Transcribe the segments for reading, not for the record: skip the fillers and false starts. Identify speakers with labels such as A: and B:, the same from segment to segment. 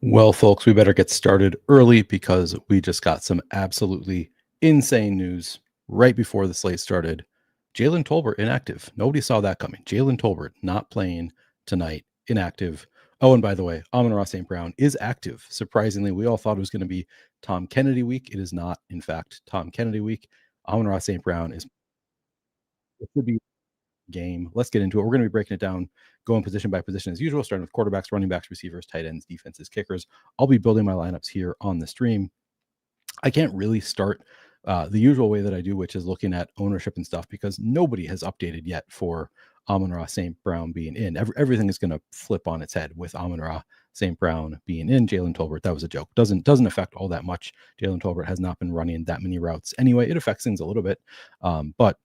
A: Well, folks, we better get started early because we just got some absolutely insane news right before the slate started. Jalen Tolbert inactive. Nobody saw that coming. Jalen Tolbert not playing tonight, inactive. Oh, and by the way, Amon-Ra St. Brown is active. Surprisingly, we all thought it was going to be Tom Kennedy week. It is not, in fact, Tom Kennedy week. Amon-Ra St. Brown is it should be game. Let's get into it. We're going to be breaking it down, going position by position as usual, starting with quarterbacks, running backs, receivers, tight ends, defenses, kickers. I'll be building my lineups here on the stream. I can't really start the usual way that I do, which is looking at ownership and stuff, because nobody has updated yet for Amon-Ra St. Brown being in. Everything is going to flip on its head with Amon-Ra St. Brown being in. Jalen Tolbert, that was a joke. Doesn't affect all that much. Jalen Tolbert has not been running that many routes anyway. It affects things a little bit, but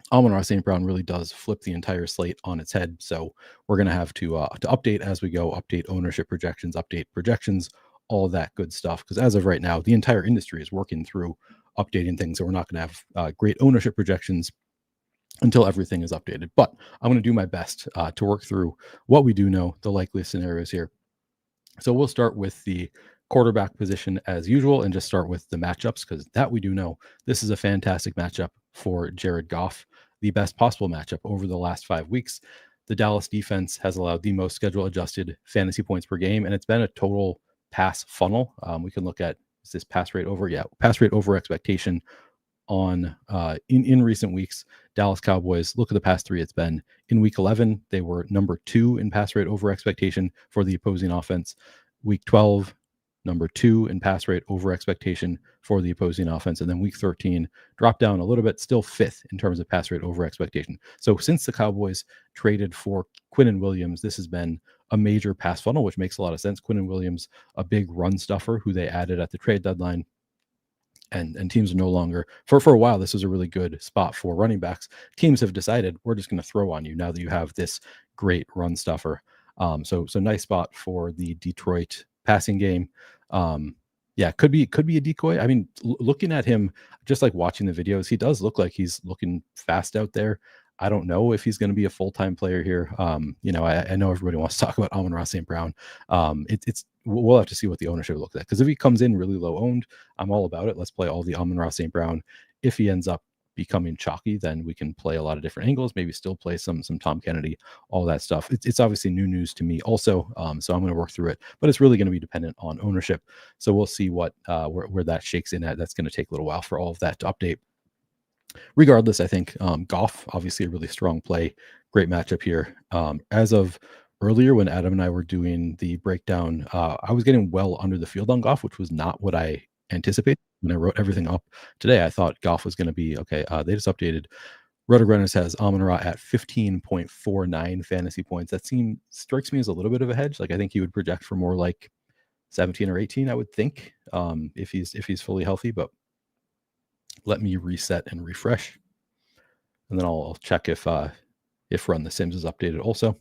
A: Amon-Ra St. Brown really does flip the entire slate on its head. So we're going to have to update as we go, update ownership projections, update projections, all that good stuff. Because as of right now, the entire industry is working through updating things. So we're not going to have great ownership projections until everything is updated. But I'm going to do my best to work through what we do know, the likeliest scenarios here. So we'll start with the quarterback position as usual and just start with the matchups, because that we do know. This is a fantastic matchup for Jared Goff, the best possible matchup over the last 5 weeks. The Dallas defense has allowed the most schedule adjusted fantasy points per game, and it's been a total pass funnel. We can look at, is this pass rate over? Yeah, pass rate over expectation on in recent weeks. Dallas Cowboys, look at the past 3. It's been in week 11, they were number 2 in pass rate over expectation for the opposing offense. Week 12, number 2 in pass rate over expectation for the opposing offense. And then week 13 dropped down a little bit, still 5th in terms of pass rate over expectation. So since the Cowboys traded for Quinnen Williams, this has been a major pass funnel, which makes a lot of sense. Quinnen Williams, a big run stuffer who they added at the trade deadline. And teams are no longer, for a while, this was a really good spot for running backs. Teams have decided, we're just going to throw on you now that you have this great run stuffer. So nice spot for the Detroit passing game. Yeah, could be a decoy. I mean, looking at him, just like watching the videos, he does look like he's looking fast out there. I don't know if he's going to be a full-time player here. I know everybody wants to talk about Amon-Ra St. Brown. We'll have to see what the ownership looks like, because if he comes in really low owned, I'm all about it. Let's play all the Amon-Ra St. Brown. If he ends up becoming chalky, then we can play a lot of different angles, maybe still play some Tom Kennedy, all that stuff. It's obviously new news to me also, so I'm going to work through it, but it's really going to be dependent on ownership. So we'll see what where that shakes in at. That's going to take a little while for all of that to update. Regardless, I think Goff, obviously a really strong play, great matchup here. As of earlier, when Adam and I were doing the breakdown, I was getting well under the field on Goff, which was not what I anticipated. When I wrote everything up today, I thought Goff was going to be okay. They just updated. Rotogrunners has Amon-Ra at 15.49 fantasy points. That strikes me as a little bit of a hedge. Like, I think he would project for more like 17 or 18, I would think, if he's fully healthy. But let me reset and refresh, and then I'll check if Run the Sims is updated also.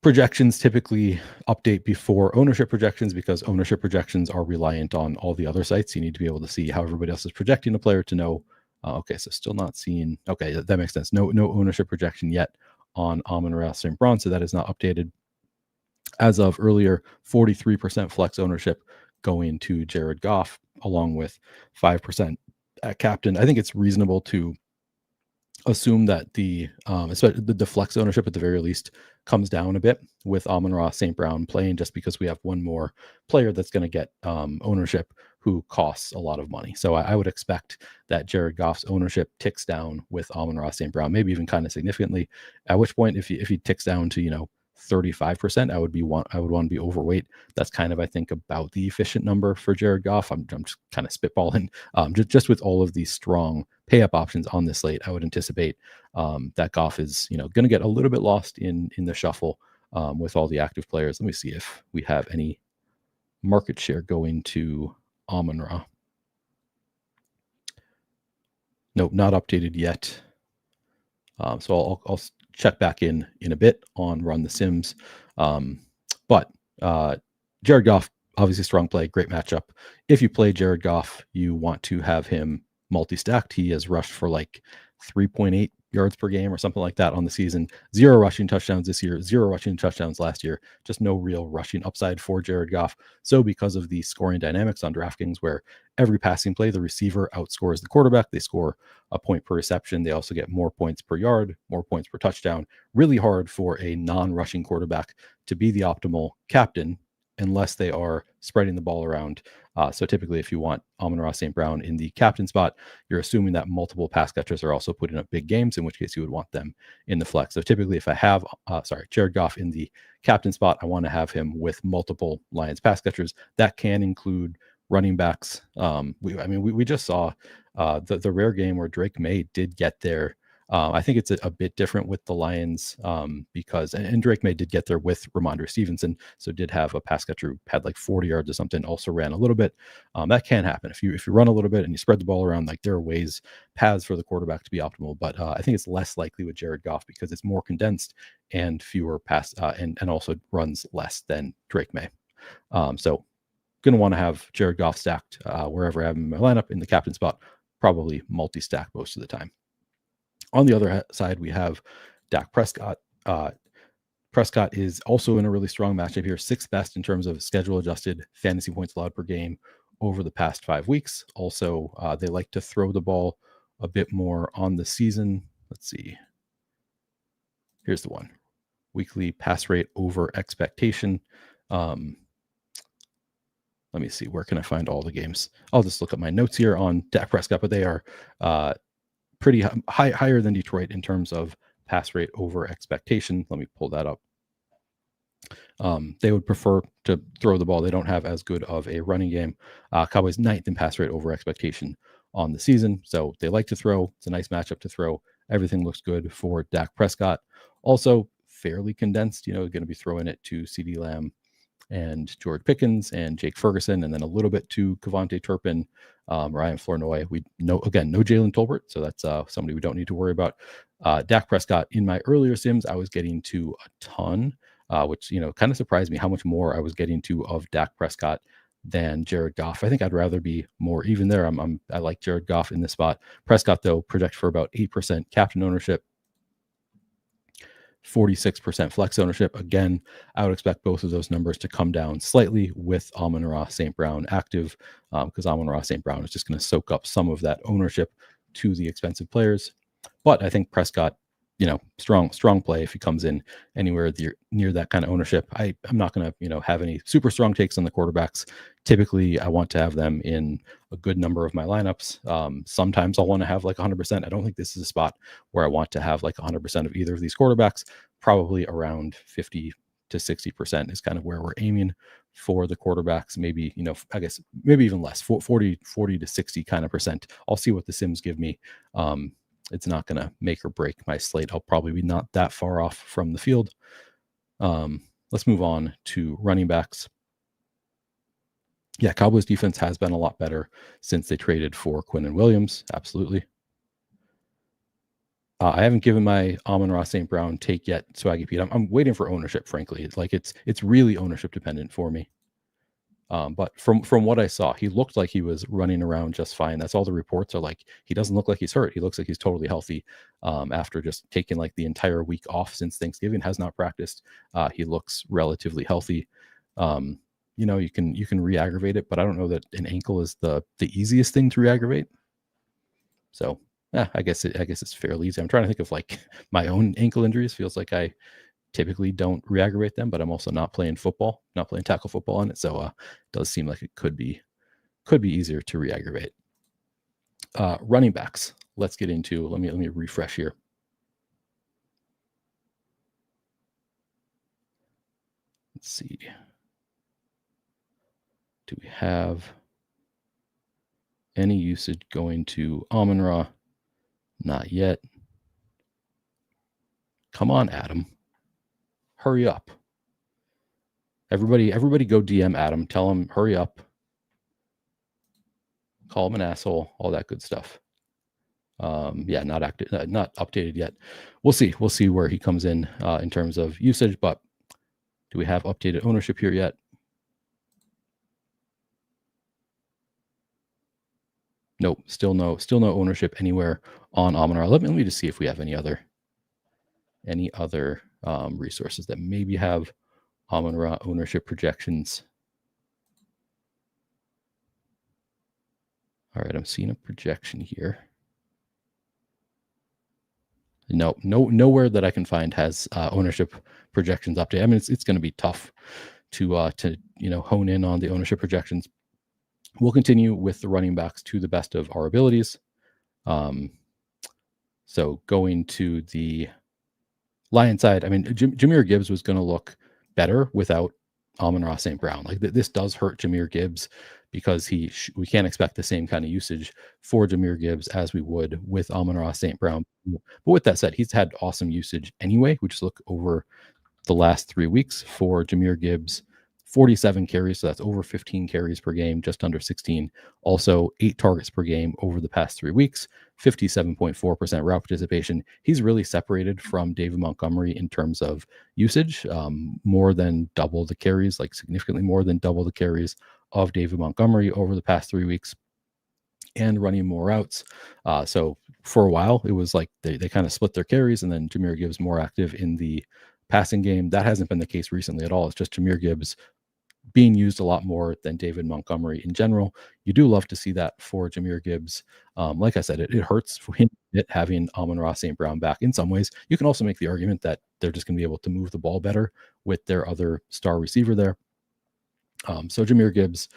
A: Projections typically update before ownership projections, because ownership projections are reliant on all the other sites. You need to be able to see how everybody else is projecting a player to know. Okay, so still not seeing. Okay, that makes sense. No ownership projection yet on Amon-Ra St. Brown, so that is not updated. As of earlier, 43% flex ownership going to Jared Goff, along with 5% at captain. I think it's reasonable to assume that the flex ownership at the very least comes down a bit with Amon-Ra St. Brown playing, just because we have one more player that's going to get ownership who costs a lot of money. So I would expect that Jared Goff's ownership ticks down with Amon-Ra St. Brown, maybe even kind of significantly, at which point if he ticks down to 35%, I would want to be overweight. That's kind of, I think, about the efficient number for Jared Goff. I'm just kind of spitballing. Just with all of these strong pay up options on this slate, I would anticipate that Goff is going to get a little bit lost in the shuffle with all the active players. Let me see if we have any market share going to Amon-Ra. Nope, not updated yet. So I'll check back in a bit on Run the Sims. But Jared Goff, obviously strong play, great matchup. If you play Jared Goff, you want to have him multi-stacked. He has rushed for like 3.8 yards per game or something like that on the season. 0 rushing touchdowns this year, 0 rushing touchdowns last year. Just no real rushing upside for Jared Goff. So because of the scoring dynamics on DraftKings, where every passing play, the receiver outscores the quarterback, they score a point per reception. They also get more points per yard, more points per touchdown. Really hard for a non-rushing quarterback to be the optimal captain unless they are spreading the ball around. So typically, if you want Amon-Ra St. Brown in the captain spot, you're assuming that multiple pass catchers are also putting up big games, in which case you would want them in the flex. So typically, if I have, Jared Goff in the captain spot, I want to have him with multiple Lions pass catchers. That can include running backs. We just saw the rare game where Drake May did get there. I think it's a bit different with the Lions because Drake May did get there with Ramondre Stevenson, so did have a pass catcher who had like 40 yards or something, also ran a little bit. That can happen if you run a little bit and you spread the ball around. Like, there are paths for the quarterback to be optimal, but I think it's less likely with Jared Goff because it's more condensed and fewer pass and also runs less than Drake May. So going to want to have Jared Goff stacked wherever I have him in my lineup in the captain spot, probably multi-stack most of the time. On the other side, we have Dak Prescott. Prescott is also in a really strong matchup here, 6th best in terms of schedule-adjusted fantasy points allowed per game over the past 5 weeks. Also, they like to throw the ball a bit more on the season. Let's see. Here's the one. Weekly pass rate over expectation. Let me see. Where can I find all the games? I'll just look at my notes here on Dak Prescott, but they are pretty higher than Detroit in terms of pass rate over expectation. Let me pull that up. They would prefer to throw the ball. They don't have as good of a running game. Cowboys 9th in pass rate over expectation on the season. So they like to throw. It's a nice matchup to throw. Everything looks good for Dak Prescott. Also fairly condensed, going to be throwing it to CeeDee Lamb and George Pickens and Jake Ferguson, and then a little bit to Kevontae Turpin, Ryan Flournoy. We know, again, no Jalen Tolbert, so that's somebody we don't need to worry about. Dak Prescott, in my earlier sims, I was getting to a ton, which, kind of surprised me how much more I was getting to of Dak Prescott than Jared Goff. I think I'd rather be more even there. I like Jared Goff in this spot. Prescott, though, project for about 8% captain ownership, 46% flex ownership. Again, I would expect both of those numbers to come down slightly with Amon-Ra St. Brown active, because Amon-Ra St. Brown is just going to soak up some of that ownership to the expensive players. But I think Prescott, strong play if he comes in anywhere near that kind of ownership. I'm not going to, have any super strong takes on the quarterbacks. Typically, I want to have them in a good number of my lineups. Sometimes I'll want to have like 100%. I don't think this is a spot where I want to have like 100% of either of these quarterbacks. Probably around 50 to 60% is kind of where we're aiming for the quarterbacks. Maybe, I guess maybe even less, 40 to 60 kind of percent. I'll see what the sims give me. It's not going to make or break my slate. I'll probably be not that far off from the field. Let's move on to running backs. Yeah, Cowboys defense has been a lot better since they traded for Quinnen Williams. Absolutely. I haven't given my Amon-Ra St. Brown take yet, Swaggy Pete. I'm waiting for ownership, frankly. It's really ownership dependent for me. But from what I saw, he looked like he was running around just fine. That's all the reports are like. He doesn't look like he's hurt. He looks like he's totally healthy. After just taking like the entire week off since Thanksgiving, has not practiced. He looks relatively healthy. You can re-aggravate it, but I don't know that an ankle is the easiest thing to re-aggravate. So I guess it's fairly easy. I'm trying to think of like my own ankle injuries. Feels like I typically don't re-aggravate them, but I'm also not playing tackle football on it. So it does seem like it could be easier to re-aggravate. Running backs. Let's get into, let me refresh here. Let's see. Do we have any usage going to Amon-Ra? Not yet. Come on, Adam. Hurry up. Everybody go DM Adam. Tell him, hurry up. Call him an asshole. All that good stuff. Yeah, not updated yet. We'll see where he comes in terms of usage, but do we have updated ownership here yet? Nope, still no ownership anywhere on Amon-Ra. Let me just see if we have any other resources that maybe have Amon-Ra ownership projections. All right, I'm seeing a projection here. No, nowhere that I can find has ownership projections updated. I mean, it's going to be tough to hone in on the ownership projections. We'll continue with the running backs to the best of our abilities. So going to the Lion side, I mean, Jahmyr Gibbs was going to look better without Amon-Ra St. Brown. Like this does hurt Jahmyr Gibbs because we can't expect the same kind of usage for Jahmyr Gibbs as we would with Amon-Ra St. Brown. But with that said, he's had awesome usage anyway. We just look over the last 3 weeks for Jahmyr Gibbs. 47 carries, so that's over 15 carries per game, just under 16. Also, 8 targets per game over the past 3 weeks, 57.4% route participation. He's really separated from David Montgomery in terms of usage, more than double the carries, like significantly more than double the carries of David Montgomery over the past 3 weeks, and running more routes. So for a while, it was like they kind of split their carries, and then Jahmyr Gibbs more active in the passing game. That hasn't been the case recently at all. It's just Jahmyr Gibbs being used a lot more than David Montgomery in general. You do love to see that for Jahmyr Gibbs. Like I said, it hurts for him having Amon-Ra St. Brown back in some ways. You can also make the argument that they're just going to be able to move the ball better with their other star receiver there. So Jahmyr Gibbs,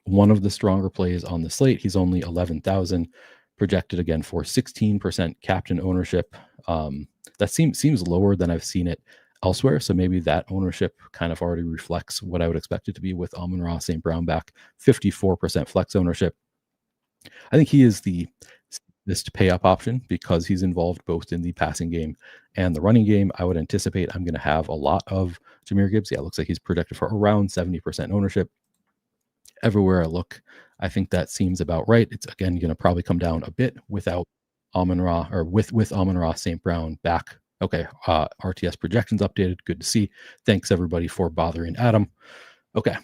A: one of the stronger plays on the slate. He's only 11,000, projected again for 16% captain ownership. That seems lower than I've seen it elsewhere. So maybe that ownership kind of already reflects what I would expect it to be with Amon-Ra St. Brown back. 54% flex ownership. I think he is the safest pay up option because he's involved both in the passing game and the running game. I would anticipate I'm going to have a lot of Jahmyr Gibbs. Yeah, it looks like he's projected for around 70% ownership. Everywhere I look, I think that seems about right. It's again going to probably come down a bit without Amon-Ra or with Amon-Ra St. Brown back. Okay, RTS projections updated. Good to see. Thanks everybody for bothering Adam. Okay,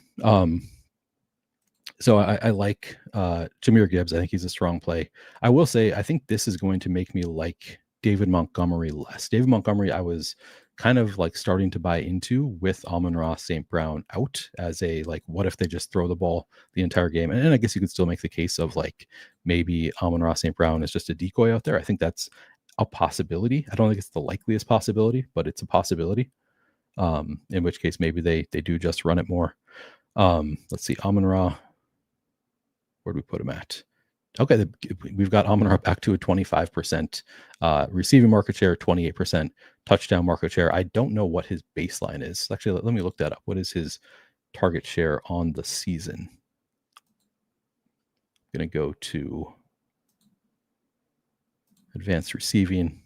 A: so I like Jahmyr Gibbs. I think he's a strong play. I will say I think this is going to make me like David Montgomery less. David Montgomery, I was kind of like starting to buy into with Amon-Ra St. Brown out as a like, what if they just throw the ball the entire game? And I guess you could still make the case of like maybe Amon-Ra St. Brown is just a decoy out there. I think that's a possibility. I don't think it's the likeliest possibility, but it's a possibility. In which case maybe they do just run it more. Let's see, Amon-Ra. Where do we put him at? Okay, we've got Amon-Ra back to a 25% receiving market share, 28% touchdown market share. I don't know what his baseline is. Actually, let me look that up. What is his target share on the season? I'm going to go to advanced receiving.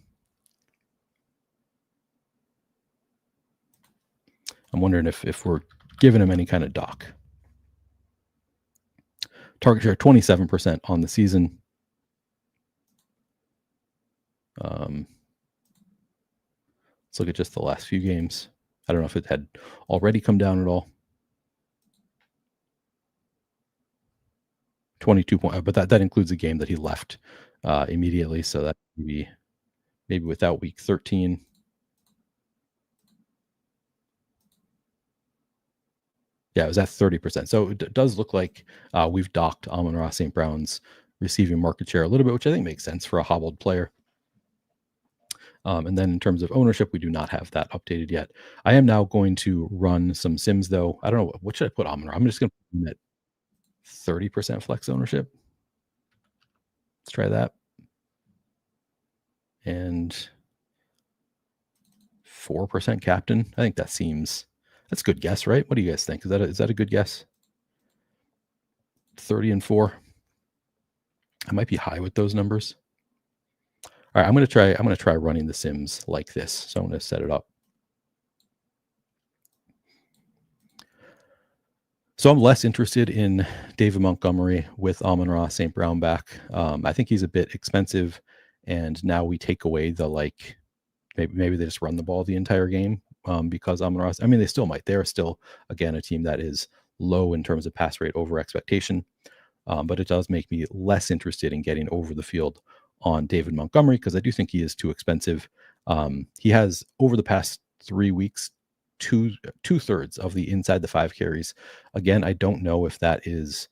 A: I'm wondering if we're giving him any kind of doc. Target share 27% on the season. Let's look at just the last few games. I don't know if it had already come down at all. 22 points, but that includes a game that he left immediately. So that maybe without week 13. Yeah, it was at 30%. So it does look like we've docked Amon-Ra St. Brown's receiving market share a little bit, which I think makes sense for a hobbled player. And then in terms of ownership, we do not have that updated yet. I am now going to run some sims, though. I don't know. What should I put Amon-Ra? I'm just going to put him at 30% flex ownership. Let's try that. And 4% captain. I think that's a good guess, right? What do you guys think? Is that a good guess? 30 and 4. I might be high with those numbers. All right, I'm going to try running the sims like this. So I'm going to set it up. So I'm less interested in David Montgomery with Amon-Ra St. Brown back. I think he's a bit expensive, and now we take away the like. Maybe they just run the ball the entire game because Amon-Ra. I mean, they still might. They are still again a team that is low in terms of pass rate over expectation. but it does make me less interested in getting over the field on David Montgomery because I do think he is too expensive. He has, over the past 3 weeks, two-thirds of the inside the 5 carries. Again, I don't know if that is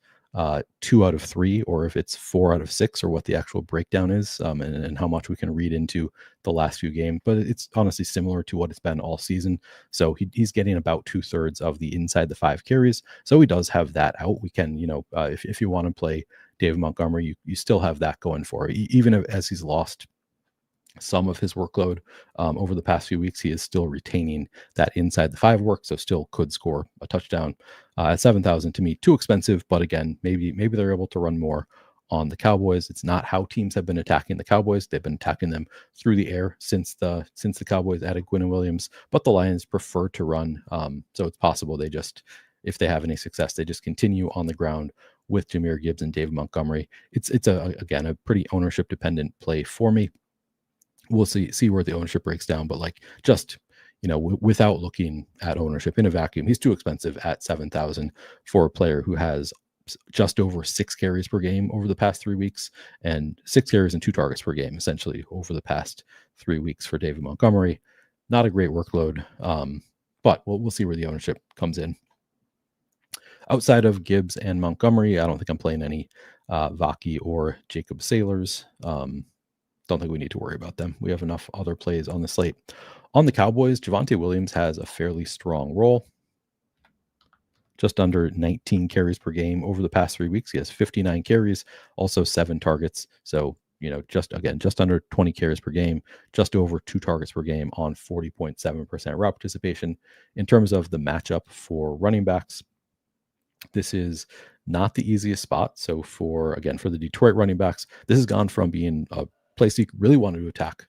A: 2 out of 3 or if it's 4 out of 6 or what the actual breakdown is, and how much we can read into the last few games, but it's honestly similar to what it's been all season. So he's getting about 2/3 of the inside the 5 carries. So he does have that out. We can, if you want to play David Montgomery, you still have that going for it. Even as he's lost some of his workload over the past few weeks, he is still retaining that inside the 5 work, so still could score a touchdown. At 7,000, to me, too expensive, but again, maybe they're able to run more on the Cowboys. It's not how teams have been attacking the Cowboys. They've been attacking them through the air since the Cowboys added Gwynn and Williams, but the Lions prefer to run. So it's possible they just, if they have any success, they just continue on the ground with Jahmyr Gibbs and David Montgomery. It's again a pretty ownership dependent play for me. We'll see where the ownership breaks down, but just without looking at ownership in a vacuum, he's too expensive at 7,000 for a player who has just over 6 carries per game over the past 3 weeks, and 6 carries and 2 targets per game essentially over the past 3 weeks for David Montgomery. Not a great workload, but we'll see where the ownership comes in. Outside of Gibbs and Montgomery, I don't think I'm playing any Vaki or Jacob Sailors. Don't think we need to worry about them. We have enough other plays on the slate. On the Cowboys, Javonte Williams has a fairly strong role. Just under 19 carries per game over the past 3 weeks. He has 59 carries, also 7 targets. So, just under 20 carries per game, just over 2 targets per game on 40.7% route participation. In terms of the matchup for running backs, this is not the easiest spot. So for the Detroit running backs, this has gone from being a place you really wanted to attack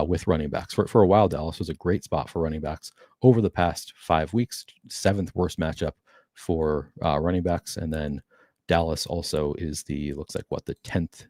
A: with running backs. For a while, Dallas was a great spot for running backs. Over the past 5 weeks, 7th worst matchup for running backs. And then Dallas also is the 10th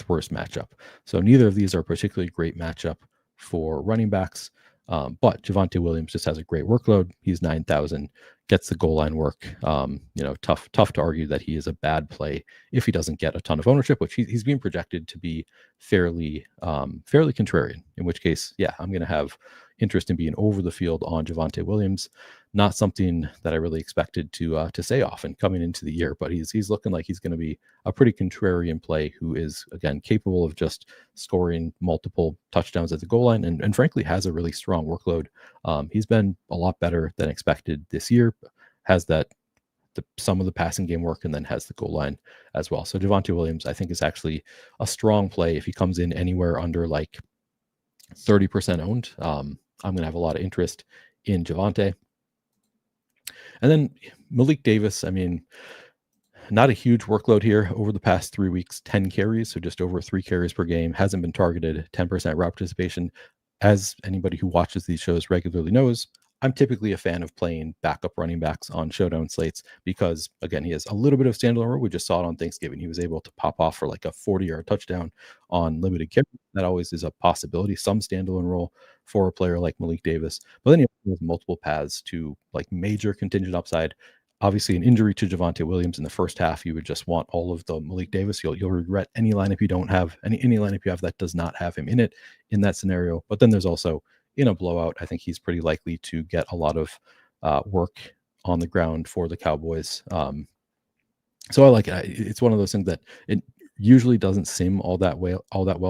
A: worst matchup. So neither of these are a particularly great matchup for running backs. But Javonte Williams just has a great workload. He's 9,000, gets the goal line work. Tough to argue that he is a bad play if he doesn't get a ton of ownership, which he's being projected to be fairly contrarian. In which case, I'm going to have interest in being over the field on Javonte Williams. Not something that I really expected to say often coming into the year, but he's looking like he's going to be a pretty contrarian play who is, again, capable of just scoring multiple touchdowns at the goal line and frankly has a really strong workload. He's been a lot better than expected this year, has some of the passing game work, and then has the goal line as well. So Javonte Williams, I think, is actually a strong play if he comes in anywhere under 30% owned. I'm going to have a lot of interest in Javonte. And then Malik Davis, not a huge workload here over the past 3 weeks, 10 carries, so just over 3 carries per game, hasn't been targeted, 10% route participation. As anybody who watches these shows regularly knows, I'm typically a fan of playing backup running backs on showdown slates because, again, he has a little bit of standalone role. We just saw it on Thanksgiving. He was able to pop off for a 40-yard touchdown on limited carry. That always is a possibility, some standalone role for a player like Malik Davis. But then he has multiple paths to major contingent upside. Obviously, an injury to Javonte Williams in the first half, you would just want all of the Malik Davis. You'll regret any lineup you don't have, any lineup you have that does not have him in it in that scenario. But then there's also, in a blowout, I think he's pretty likely to get a lot of work on the ground for the Cowboys. So I like it. It's one of those things that it usually doesn't sim all that well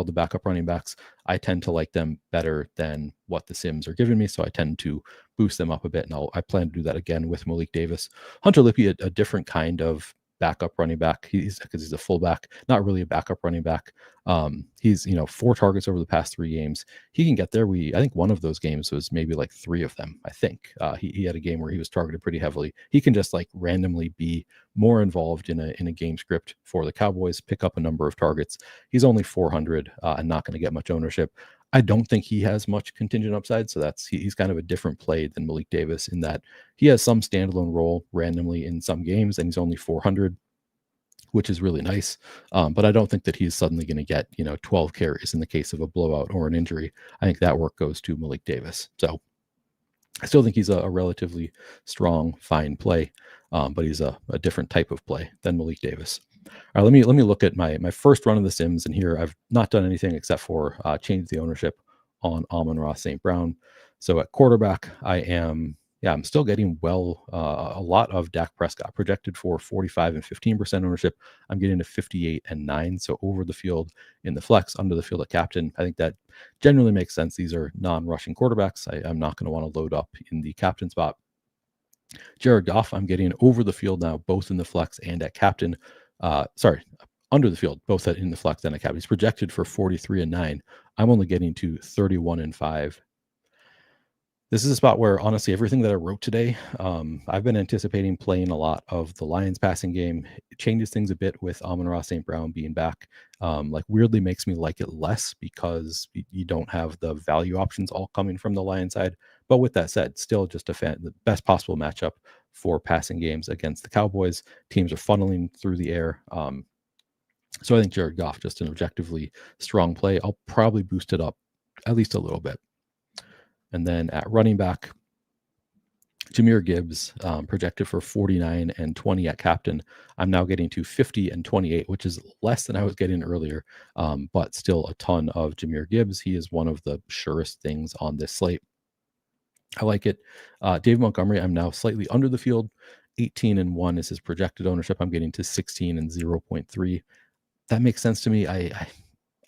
A: the backup running backs. I tend to like them better than what the sims are giving me, so I tend to boost them up a bit, and I plan to do that again with Malik Davis. Hunter Lippy, a different kind of backup running back. He's a fullback, not really a backup running back. He's 4 targets over the past 3 games. He can get there. I think one of those games was maybe 3 of them. I think he had a game where he was targeted pretty heavily. He can just randomly be more involved in a game script for the Cowboys, pick up a number of targets. He's only 400 and not going to get much ownership. I don't think he has much contingent upside, so he's kind of a different play than Malik Davis in that he has some standalone role randomly in some games, and he's only 400, which is really nice. But I don't think that he's suddenly going to get 12 carries in the case of a blowout or an injury. I think that work goes to Malik Davis. So I still think he's a relatively strong, fine play. but he's a different type of play than Malik Davis. All right, let me look at my first run of the Sims, and here I've not done anything except for change the ownership on Amon-Ra St. Brown. So at quarterback, I'm still getting a lot of Dak Prescott, projected for 45 and 15% ownership. I'm getting to 58 and 9, so over the field in the flex, under the field at captain. I think that generally makes sense. These are non-rushing quarterbacks. I'm not going to want to load up in the captain spot. Jared Goff, I'm getting over the field now, both in the flex and at captain. Under the field, both in the flex and at captain. He's projected for 43 and 9. I'm only getting to 31 and 5. This is a spot where, honestly, everything that I wrote today, I've been anticipating playing a lot of the Lions passing game. It changes things a bit with Amon-Ra St. Brown being back. Weirdly makes me like it less because you don't have the value options all coming from the Lions side. But with that said, still just the best possible matchup for passing games against the Cowboys. Teams are funneling through the air. So I think Jared Goff, just an objectively strong play. I'll probably boost it up at least a little bit. And then at running back, Jahmyr Gibbs, projected for 49 and 20 at captain. I'm now getting to 50 and 28, which is less than I was getting earlier, but still a ton of Jahmyr Gibbs. He is one of the surest things on this slate. I like it. Dave Montgomery, I'm now slightly under the field. 18 and 1 is his projected ownership. I'm getting to 16 and 0.3. That makes sense to me.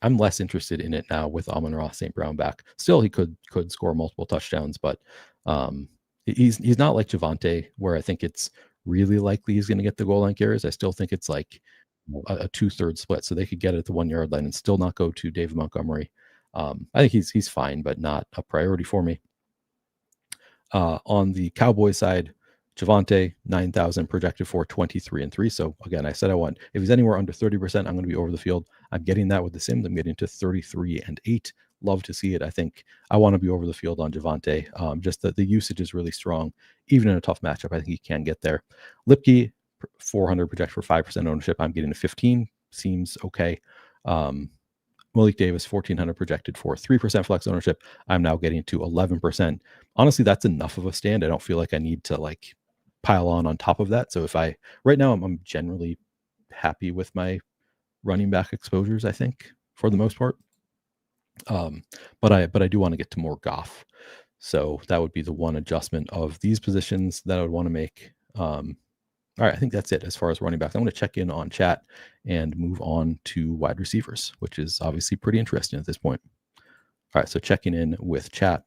A: I'm less interested in it now with Amon-Ra St. Brown back. Still, he could score multiple touchdowns, but he's not like Javonte, where I think it's really likely he's going to get the goal line carries. I still think it's like a 2/3 split, so they could get it at the 1 yard line and still not go to David Montgomery. I think he's fine, but not a priority for me. On the Cowboys side, Javonte, 9,000, projected for 23 and 3. So again, I said if he's anywhere under 30%, I'm going to be over the field. I'm getting that with the Sims. I'm getting to 33 and 8. Love to see it. I think I want to be over the field on Javonte. Just that the usage is really strong. Even in a tough matchup, I think he can get there. Lipke, 400, projected for 5% ownership. I'm getting to 15. Seems okay. Malik Davis, 1,400, projected for 3% flex ownership. I'm now getting to 11%. Honestly, that's enough of a stand. I don't feel like I need to pile on top of that. So right now I'm generally happy with my running back exposures, I think, for the most part. But I do want to get to more Goff. So that would be the one adjustment of these positions that I would want to make. All right, I think that's it as far as running backs. I'm going to check in on chat and move on to wide receivers, which is obviously pretty interesting at this point. All right, so checking in with chat.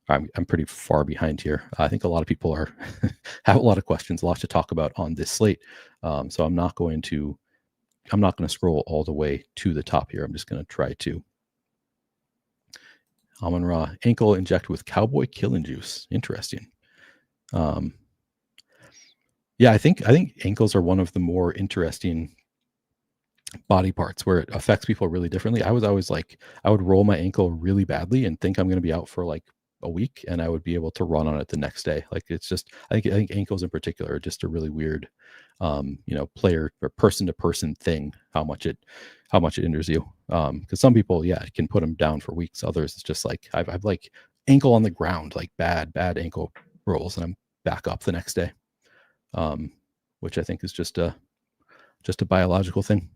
A: I'm pretty far behind here. I think a lot of people have a lot of questions, a lot to talk about on this slate. So I'm not going to scroll all the way to the top here. I'm just going to try to. Amon-Ra, ankle inject with cowboy killing juice. Interesting. Yeah, I think ankles are one of the more interesting body parts where it affects people really differently. I was always I would roll my ankle really badly and think I'm going to be out for a week, and I would be able to run on it the next day. It's just, I think ankles in particular are just a really weird, player or person to person thing, how much it injures you. Because some people, it can put them down for weeks. Others, it's just I've ankle on the ground, bad ankle rolls, and I'm back up the next day. Which I think is just a biological thing.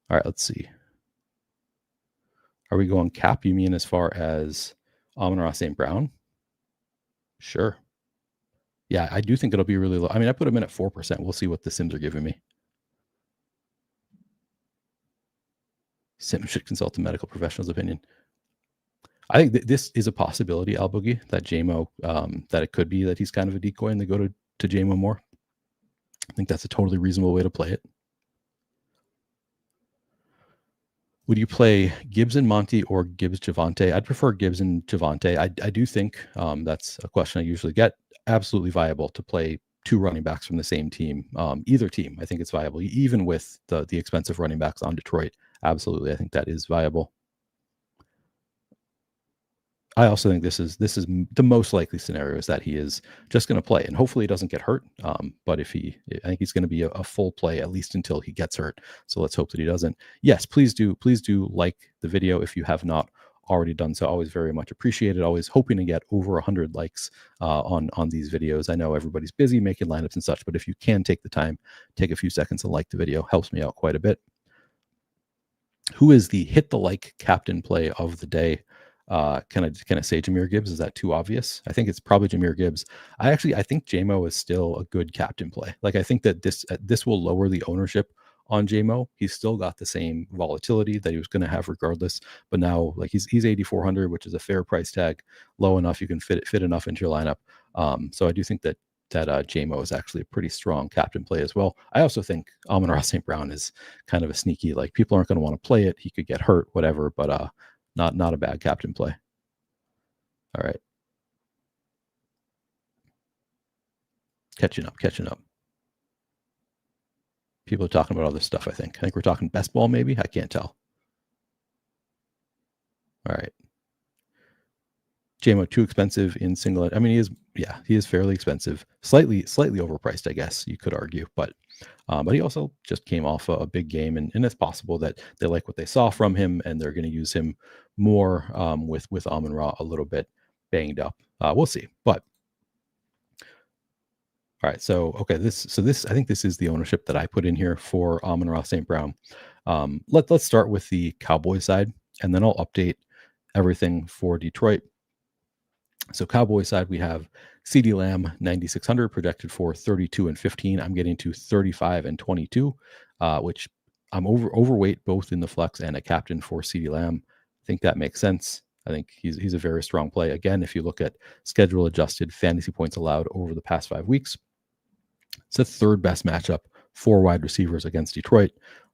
A: All right, let's see. Are we going cap? You mean as far as Amon-Ra St. Brown? Sure. Yeah, I do think it'll be really low. I mean, I put him in at 4%. We'll see what the Sims are giving me. Sims should consult a medical professional's opinion. I think this is a possibility, Al Boogie, that JMO, that it could be that he's kind of a decoy and they go to JMO more. I think that's a totally reasonable way to play it. Would you play Gibbs and Monty or Gibbs Javonte? I'd prefer Gibbs and Javonte. I do think that's a question I usually get. Absolutely viable to play two running backs from the same team. Either team, I think it's viable, even with the expensive running backs on Detroit. Absolutely, I think that is viable. I also think this is the most likely scenario is that he is just going to play, and hopefully he doesn't get hurt. But I think he's going to be a full play at least until he gets hurt. So let's hope that he doesn't. Yes, please do like the video if you have not already done so, always very much appreciated. Always hoping to get over 100 likes on these videos. I know everybody's busy making lineups and such, but if you can take the time, take a few seconds to like the video, helps me out quite a bit. Who is the hit the like captain play of the day? Can I say Jahmyr Gibbs? Is that too obvious? I think it's probably Jahmyr Gibbs. I think JMO is still a good captain play. Like I think that this will lower the ownership on JMO. He's still got the same volatility that he was going to have regardless. But now like he's 8,400, which is a fair price tag, low enough you can fit enough into your lineup. So I do think that JMO is actually a pretty strong captain play as well. I also think Amon-Ra St. Brown is kind of a sneaky, like people aren't going to want to play it. He could get hurt, whatever, but not a bad captain play. All right. Catching up. People are talking about other stuff, I think. We're talking best ball, maybe? I can't tell. All right. JMO too expensive in single. I mean, he is fairly expensive, slightly overpriced, I guess you could argue, but he also just came off a big game, and it's possible that they like what they saw from him, and they're going to use him more with Amon-Ra a little bit banged up. We'll see, but all right. So okay, this I think this is the ownership that I put in here for Amon-Ra St. Brown. Let's start with the Cowboys side, and then I'll update everything for Detroit. So Cowboys side, we have CeeDee Lamb 9,600 projected for 32 and 15. I'm getting to 35 and 22, which I'm overweight both in the flex and a captain for CeeDee Lamb. I think that makes sense. I think he's a very strong play. Again, if you look at schedule adjusted fantasy points allowed over the past 5 weeks, it's the third best matchup for wide receivers against Detroit.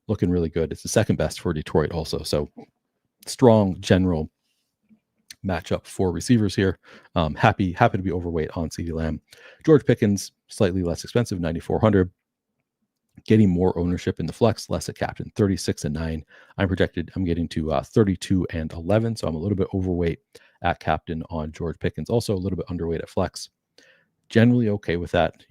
A: Looking really good. It's the second best for Detroit also. So strong general matchup for receivers here. Happy to be overweight on CeeDee Lamb. George Pickens, slightly less expensive, 9,400. Getting more ownership in the flex, less at captain, 36 and 9. I'm getting to 32 and 11, so I'm a little bit overweight at captain on George Pickens. Also a little bit underweight at flex. Generally okay with that.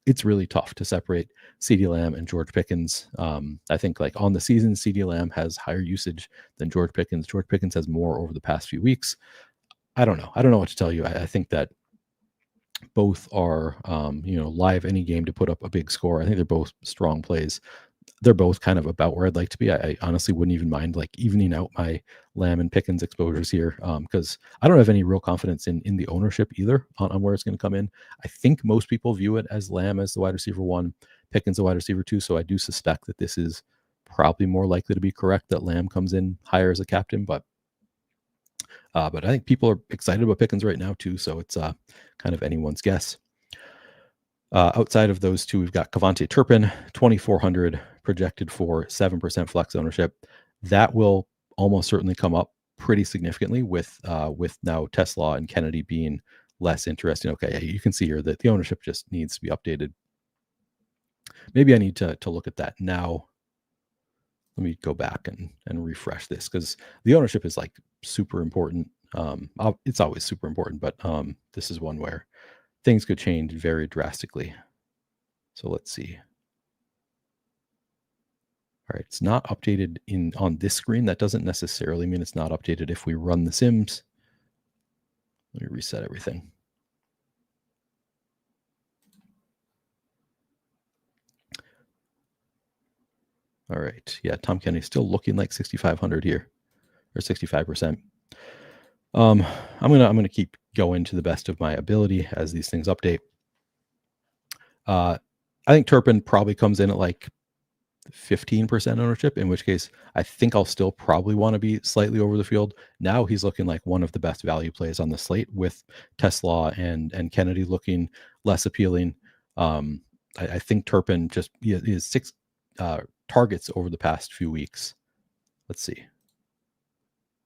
A: It's really tough to separate CeeDee Lamb and George Pickens. I think like on the season, CeeDee Lamb has higher usage than George Pickens. George Pickens has more over the past few weeks. I don't know what to tell you. I think that both are, live any game to put up a big score. I think they're both strong plays. They're both kind of about where I'd like to be. I honestly wouldn't even mind like evening out my Lamb and Pickens exposures here, because I don't have any real confidence in the ownership either on where it's going to come in. I think most people view it as Lamb as the wide receiver 1, Pickens the wide receiver 2. So I do suspect that this is probably more likely to be correct, that Lamb comes in higher as a captain, but I think people are excited about Pickens right now too. So it's kind of anyone's guess. Outside of those two, we've got Kevontae Turpin, 2,400 projected for 7% flex ownership. That will almost certainly come up pretty significantly with now Tesla and Kennedy being less interesting. Okay, you can see here that the ownership just needs to be updated. Maybe I need to look at that now. Let me go back and refresh this, because the ownership is like super important. It's always super important, but this is one where things could change very drastically. So let's see. All right, it's not updated on this screen. That doesn't necessarily mean it's not updated if we run the Sims. Let me reset everything. All right, yeah, Tom Kennedy's still looking like 6,500 here, or 65%. I'm gonna keep going to the best of my ability as these things update. I think Turpin probably comes in at like 15% ownership, in which case I think I'll still probably want to be slightly over the field. Now he's looking like one of the best value plays on the slate, with Tesla and Kennedy looking less appealing. I think Turpin he has 6 targets over the past few weeks. Let's see.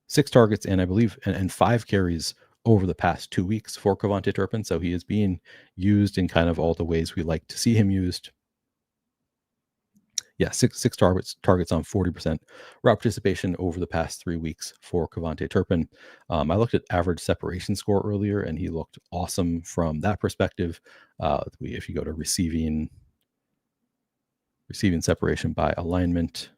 A: 6 targets, and I believe and 5 carries over the past 2 weeks for Kevontae Turpin. So he is being used in kind of all the ways we like to see him used. Yeah, six targets on 40% route participation over the past 3 weeks for Kevontae Turpin. I looked at average separation score earlier, and he looked awesome from that perspective. If you go to receiving separation by alignment,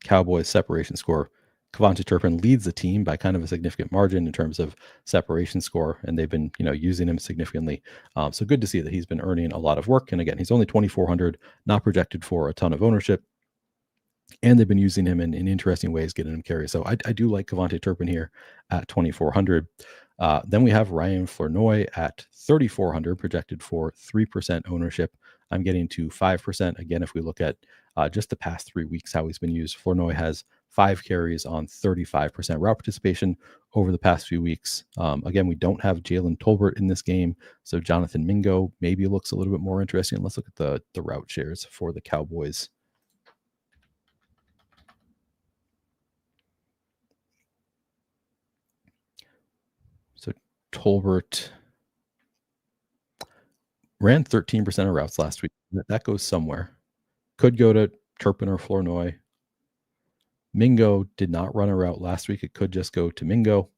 A: Cowboys separation score, Kevontae Turpin leads the team by kind of a significant margin in terms of separation score, and they've been, using him significantly. So good to see that he's been earning a lot of work. And again, he's only 2,400, not projected for a ton of ownership. And they've been using him in interesting ways, getting him carry. So I do like Kevontae Turpin here at 2,400. Then we have Ryan Flournoy at 3,400, projected for 3% ownership. I'm getting to 5%. Again, if we look at just the past 3 weeks, how he's been used, Flournoy has 5 carries on 35% route participation over the past few weeks. Again, we don't have Jalen Tolbert in this game, so Jonathan Mingo maybe looks a little bit more interesting. Let's look at the route shares for the Cowboys. So Tolbert ran 13% of routes last week. That goes somewhere. Could go to Turpin or Flournoy. Mingo did not run a route last week. It could just go to Mingo.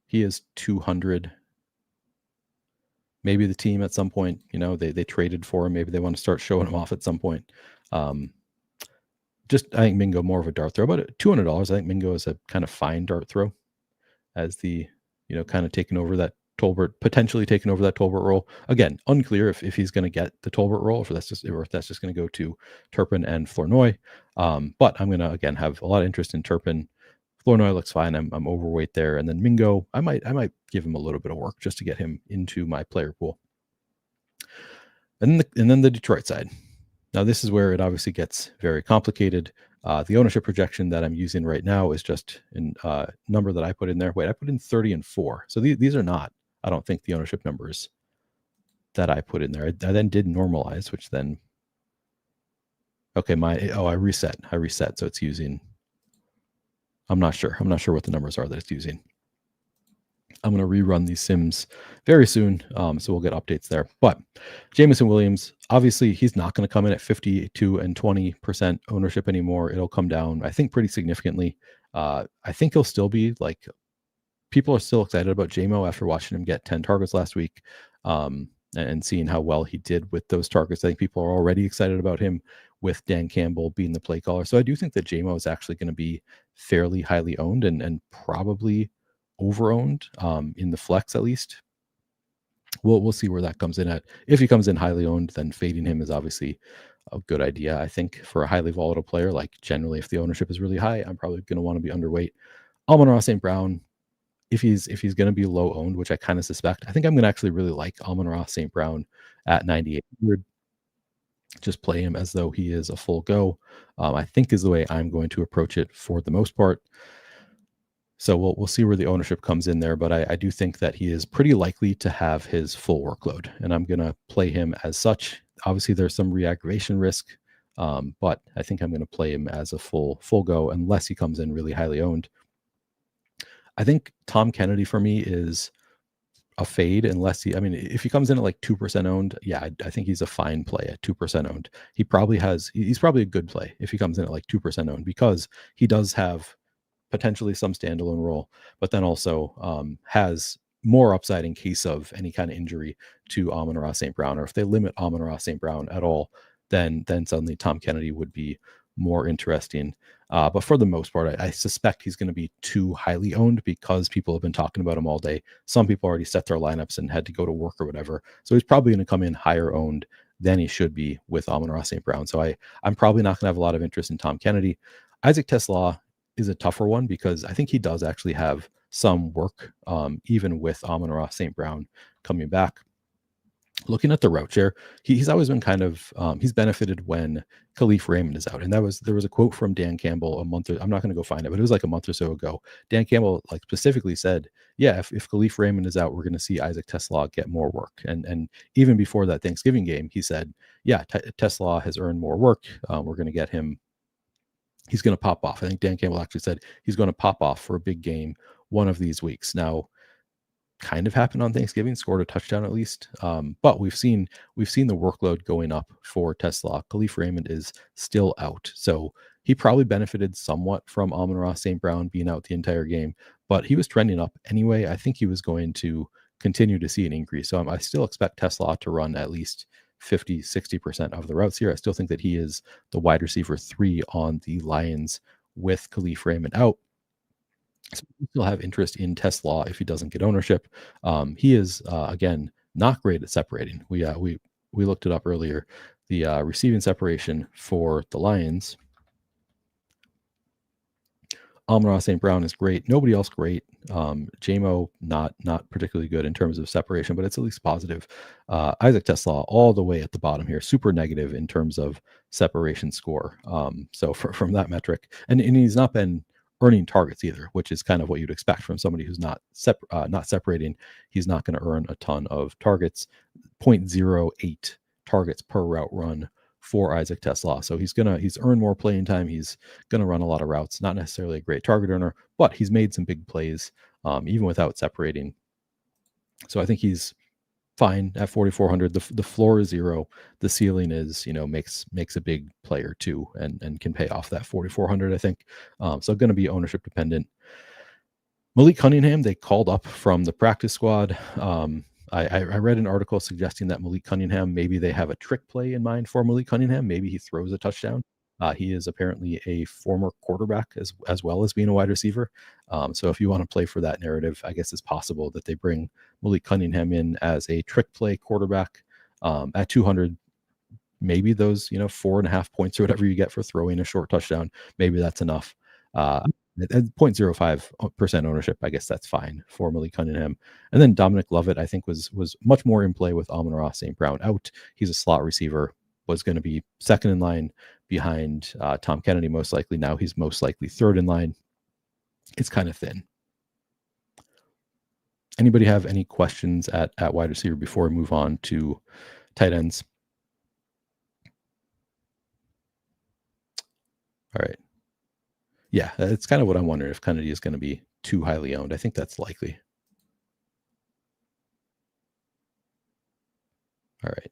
A: He is 200. Maybe the team at some point, they traded for him. Maybe they want to start showing him off at some point. I think Mingo more of a dart throw, but $200. I think Mingo is a kind of fine dart throw as the, kind of potentially taking over that Tolbert role. Again, unclear if he's going to get the Tolbert role, or if that's just going to go to Turpin and Flournoy. But I'm going to, again, have a lot of interest in Turpin. Flournoy looks fine. I'm overweight there. And then Mingo, I might give him a little bit of work just to get him into my player pool. And then the Detroit side. Now, this is where it obviously gets very complicated. The ownership projection that I'm using right now is just a number that I put in there. I put in 30 and 4. So these are not, I don't think, the ownership numbers that I put in there. I then did normalize, which then, okay, I reset. So it's using, I'm not sure what the numbers are that it's using. I'm going to rerun these sims very soon, so we'll get updates there. But Jameson Williams, obviously, he's not going to come in at 52 and 20% ownership anymore. It'll come down, I think, pretty significantly. I think he'll still be like, people are still excited about JMO after watching him get 10 targets last week and seeing how well he did with those targets. I think people are already excited about him with Dan Campbell being the play caller. So I do think that JMO is actually going to be fairly highly owned and probably over-owned in the flex at least. We'll see where that comes in at. If he comes in highly owned, then fading him is obviously a good idea, I think, for a highly volatile player. Like generally, if the ownership is really high, I'm probably going to want to be underweight. Amon-Ra St. Brown, if he's going to be low owned, which I kind of suspect, I think I'm going to actually really like Amon-Ra St. Brown at 9,800. Just play him as though he is a full go. I think is the way I'm going to approach it for the most part. So we'll see where the ownership comes in there, but I do think that he is pretty likely to have his full workload, and I'm going to play him as such. Obviously, there's some reaggravation risk, but I think I'm going to play him as a full go unless he comes in really highly owned. I think Tom Kennedy for me is a fade unless if he comes in at like 2% owned, yeah, I think he's a fine play at 2% owned. He's probably a good play if he comes in at like 2% owned, because he does have potentially some standalone role, but then also has more upside in case of any kind of injury to Amon-Ra St. Brown, or if they limit Amon-Ra St. Brown at all, then suddenly Tom Kennedy would be more interesting. But for the most part, I suspect he's going to be too highly owned because people have been talking about him all day. Some people already set their lineups and had to go to work or whatever. So he's probably going to come in higher owned than he should be with Amon-Ra St. Brown. So I'm probably not going to have a lot of interest in Tom Kennedy. Isaac TeSlaa is a tougher one because I think he does actually have some work, even with Amon-Ra St. Brown coming back. Looking at the route share, he's always been kind of he's benefited when Khalif Raymond is out, and there was a quote from Dan Campbell I'm not going to go find it, but it was like a month or so ago. Dan Campbell specifically said, yeah, if Khalif Raymond is out, we're going to see Isaac TeSlaa get more work, and even before that Thanksgiving game, he said, yeah, TeSlaa has earned more work. We're going to get him. He's going to pop off. I think Dan Campbell actually said he's going to pop off for a big game one of these weeks. Now, kind of happened on Thanksgiving, scored a touchdown at least. But we've seen the workload going up for TeSlaa. Khalif Raymond is still out. So he probably benefited somewhat from Amon-Ra St. Brown being out the entire game, but he was trending up anyway. I think he was going to continue to see an increase. So I still expect TeSlaa to run at least 50-60% of the routes here. I still think that he is the wide receiver 3 on the Lions with Khalif Raymond out. So we still have interest in Tesla if he doesn't get ownership. He is again not great at separating. We looked it up earlier. The receiving separation for the Lions, Amon-Ra St. Brown is great. Nobody else great. JMO not particularly good in terms of separation, but it's at least positive. Isaac Tesla all the way at the bottom here, super negative in terms of separation score. So from that metric, and he's not been earning targets either, which is kind of what you'd expect from somebody who's not separating. He's not going to earn a ton of targets. 0.08 targets per route run for Isaac Tesla. So he's earned more playing time. He's gonna run a lot of routes. Not necessarily a great target earner, but he's made some big plays even without separating. So I think he's fine at 4,400. The floor is 0. The ceiling is, makes a big player too, and can pay off that 4,400. I think so. Going to be ownership dependent. Malik Cunningham, they called up from the practice squad. I read an article suggesting that Malik Cunningham, maybe they have a trick play in mind for Malik Cunningham. Maybe he throws a touchdown. He is apparently a former quarterback as well as being a wide receiver. So if you want to play for that narrative, I guess it's possible that they bring Malik Cunningham in as a trick play quarterback at 200. Maybe those 4.5 points or whatever you get for throwing a short touchdown, maybe that's enough. At 0.05% ownership, I guess that's fine for Malik Cunningham. And then Dominic Lovett, I think, was much more in play with Amon-Ra St. Brown out. He's a slot receiver, was going to be second in line behind Tom Kennedy most likely. Now he's most likely third in line. It's kind of thin. Anybody have any questions at wide receiver before we move on to tight ends? All right. Yeah, it's kind of what I'm wondering, if Kennedy is going to be too highly owned. I think that's likely. All right.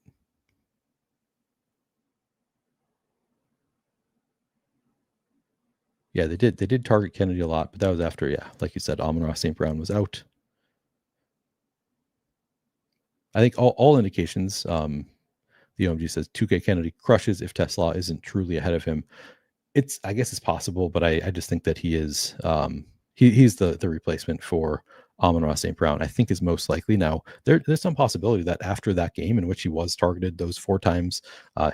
A: Yeah, they did target Kennedy a lot, but that was after, like you said, Amon-Ra St. Brown was out. I think all indications, the OMG says 2K Kennedy crushes if Tesla isn't truly ahead of him. I guess it's possible, but I just think that he is he's the replacement for Amon-Ra St. Brown. I think is most likely. Now there's some possibility that after that game in which he was targeted those 4 times,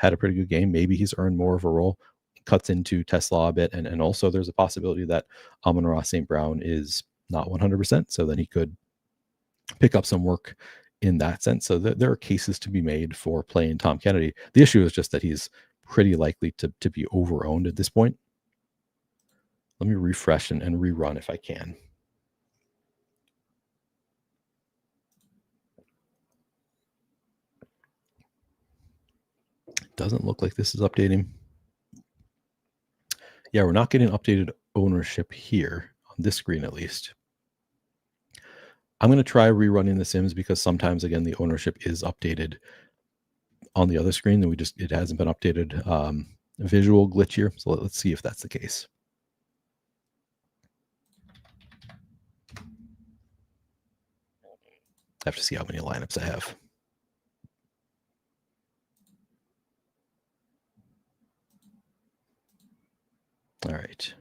A: had a pretty good game, maybe he's earned more of a role, cuts into Tesla a bit, and also there's a possibility that Amon-Ra St. Brown is not 100%, so then he could pick up some work in that sense. So there are cases to be made for playing Tom Kennedy. The issue is just that he's pretty likely to be over-owned at this point. Let me refresh and rerun if I can. It doesn't look like this is updating. Yeah, we're not getting updated ownership here on this screen, at least. I'm going to try rerunning the Sims because sometimes, again, the ownership is updated on the other screen, and it hasn't been updated. Visual glitch here, so let's see if that's the case. I have to see how many lineups I have. All right.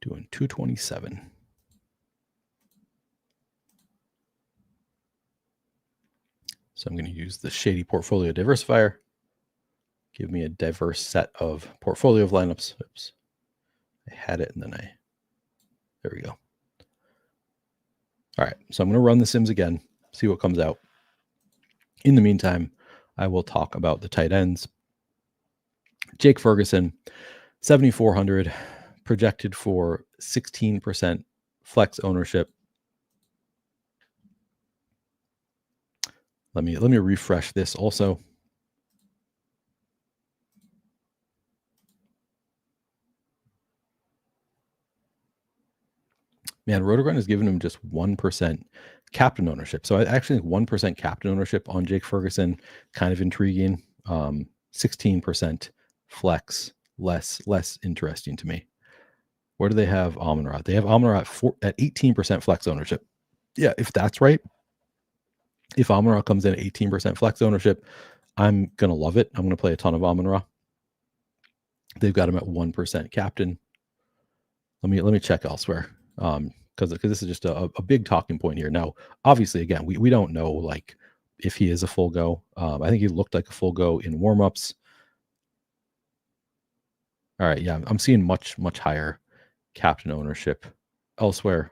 A: Doing 227. So I'm going to use the Shady Portfolio Diversifier. Give me a diverse set of portfolio of lineups. Oops. I had it and then there we go. All right. So I'm going to run the Sims again, see what comes out. In the meantime, I will talk about the tight ends. Jake Ferguson, 7,400, projected for 16% flex ownership. Let me refresh this also. Man, Rotogrind has given him just 1% captain ownership. So I actually think 1% captain ownership on Jake Ferguson, kind of intriguing. 16% flex, less interesting to me. Where do they have Amon-Ra? They have Amon-Ra at 18% flex ownership. Yeah, if that's right, if Amon-Ra comes in at 18% flex ownership, I'm going to love it. I'm going to play a ton of Amon-Ra. They've got him at 1% captain. Let me check elsewhere. Because this is just a big talking point here. Now, obviously, again, we don't know like if he is a full go. I think he looked like a full go in warmups. All right, yeah, I'm seeing much higher captain ownership elsewhere.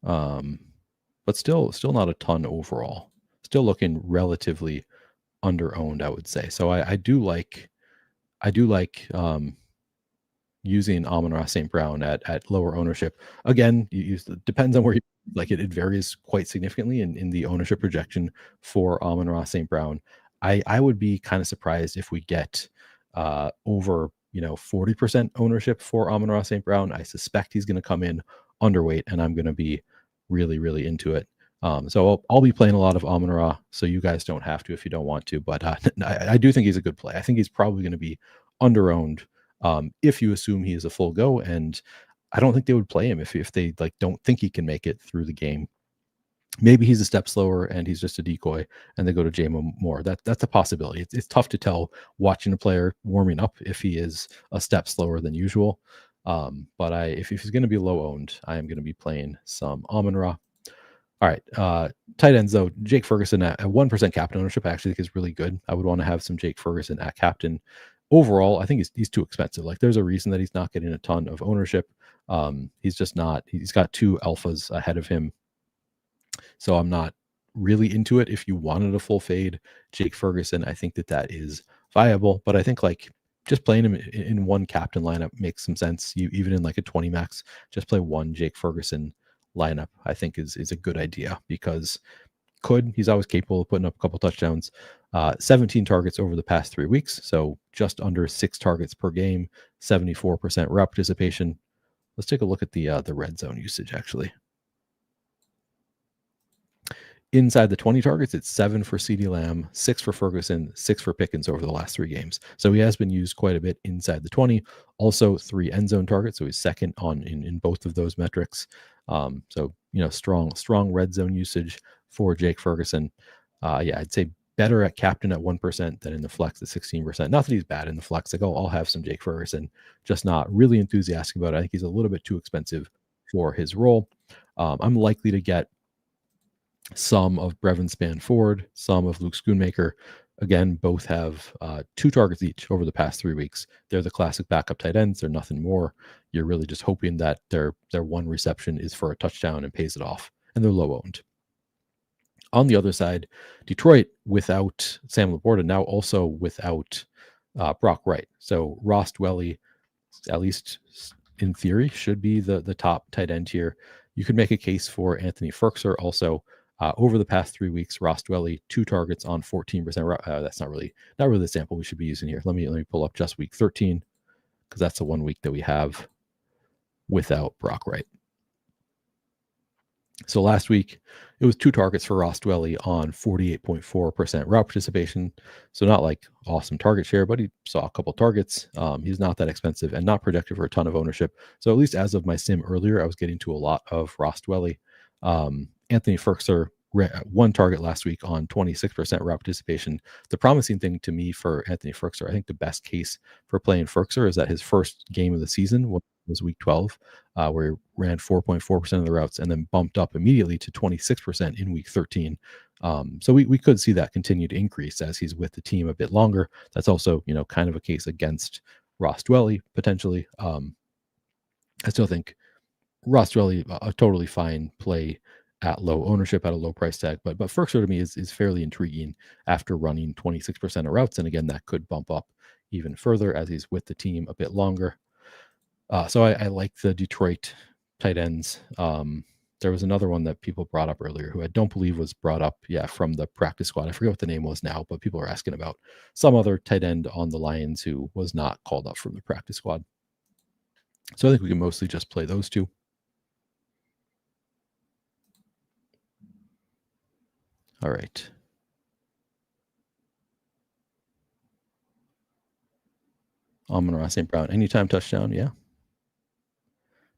A: But still not a ton overall. Still looking relatively under owned, I would say. So I do like using Amon-Ra St. Brown at lower ownership. Again, depends on where you like it. It varies quite significantly in the ownership projection for Amon-Ra St. Brown. I would be kind of surprised if we get over 40% ownership for Amon-Ra St. Brown. I suspect he's going to come in underweight, and I'm going to be really into it. So I'll be playing a lot of Amon-Ra, so you guys don't have to if you don't want to. But I do think he's a good play. I think he's probably going to be under-owned if you assume he is a full go, and I don't think they would play him if they like don't think he can make it through the game. Maybe he's a step slower and he's just a decoy, and they go to Jamo Moore. That's a possibility. It's tough to tell watching a player warming up if he is a step slower than usual. But if he's going to be low owned, I am going to be playing some Amon-Ra. All right, tight ends though. Jake Ferguson at 1% captain ownership I actually think is really good. I would want to have some Jake Ferguson at captain. Overall, I think he's too expensive. Like there's a reason that he's not getting a ton of ownership. He's just not. He's got two alphas ahead of him, so I'm not really into it. If you wanted a full fade Jake Ferguson, I think that is viable. But I think like just playing him in one captain lineup makes some sense. You even in like a 20 max, just play one Jake Ferguson lineup. I think is a good idea because he's always capable of putting up a couple touchdowns. 17 targets over the past 3 weeks, so just under 6 targets per game, 74% route participation. Let's take a look at the red zone usage actually. Inside the 20 targets, it's 7 for CeeDee Lamb, 6 for Ferguson, 6 for Pickens over the last 3 games. So he has been used quite a bit inside the 20. Also 3 end zone targets, so he's second in both of those metrics. So strong red zone usage for Jake Ferguson. I'd say better at captain at 1% than in the flex at 16%. Not that he's bad in the flex. Like, I'll have some Jake Ferguson, just not really enthusiastic about it. I think he's a little bit too expensive for his role. I'm likely to get some of Brevin Spann-Ford, some of Luke Schoonmaker. Again, both have 2 targets each over the past 3 weeks. They're the classic backup tight ends. They're nothing more. You're really just hoping that their one reception is for a touchdown and pays it off, and they're low owned. On the other side, Detroit without Sam Laporta, now also without Brock Wright. So Ross Dwelley, at least in theory, should be the top tight end here. You could make a case for Anthony Ferkser also. Over the past 3 weeks, Ross Dwelley, 2 targets on 14%. That's not really the sample we should be using here. Let me pull up just week 13 because that's the 1 week that we have without Brock Wright. So last week, it was 2 targets for Ross Dwelley on 48.4% route participation. So not like awesome target share, but he saw a couple targets. He's not that expensive and not projected for a ton of ownership. So at least as of my sim earlier, I was getting to a lot of Ross Dwelley. Anthony Ferkser, 1 target last week on 26% route participation. The promising thing to me for Anthony Ferkser, I think the best case for playing Ferkser is that his first game of the season was week 12, where he ran 4.4% of the routes and then bumped up immediately to 26% in week 13. So we could see that continue to increase as he's with the team a bit longer. That's also, kind of a case against Ross Dwelley potentially. I still think Ross Dwelley, a totally fine play at low ownership at a low price tag, but Ferkser to me is fairly intriguing after running 26% of routes, and again that could bump up even further as he's with the team a bit longer. So I like the Detroit tight ends. There was another one that people brought up earlier who I don't believe was brought up from the practice squad. I forget what the name was now, but people are asking about some other tight end on the Lions who was not called up from the practice squad. So I think we can mostly just play those 2. All right. Amon-Ra St. Brown, anytime touchdown, yeah.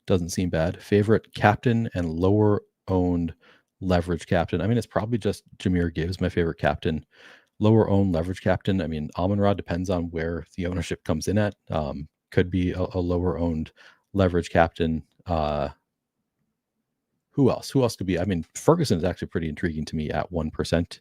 A: Doesn't seem bad. Favorite captain and lower owned leverage captain. I mean, it's probably just Jahmyr Gibbs, my favorite captain. lower owned leverage captain. I mean, Amon-Ra depends on where the ownership comes in at. Could be a lower owned leverage captain. Who else? Who else could be? I mean, Ferguson is actually pretty intriguing to me at 1%.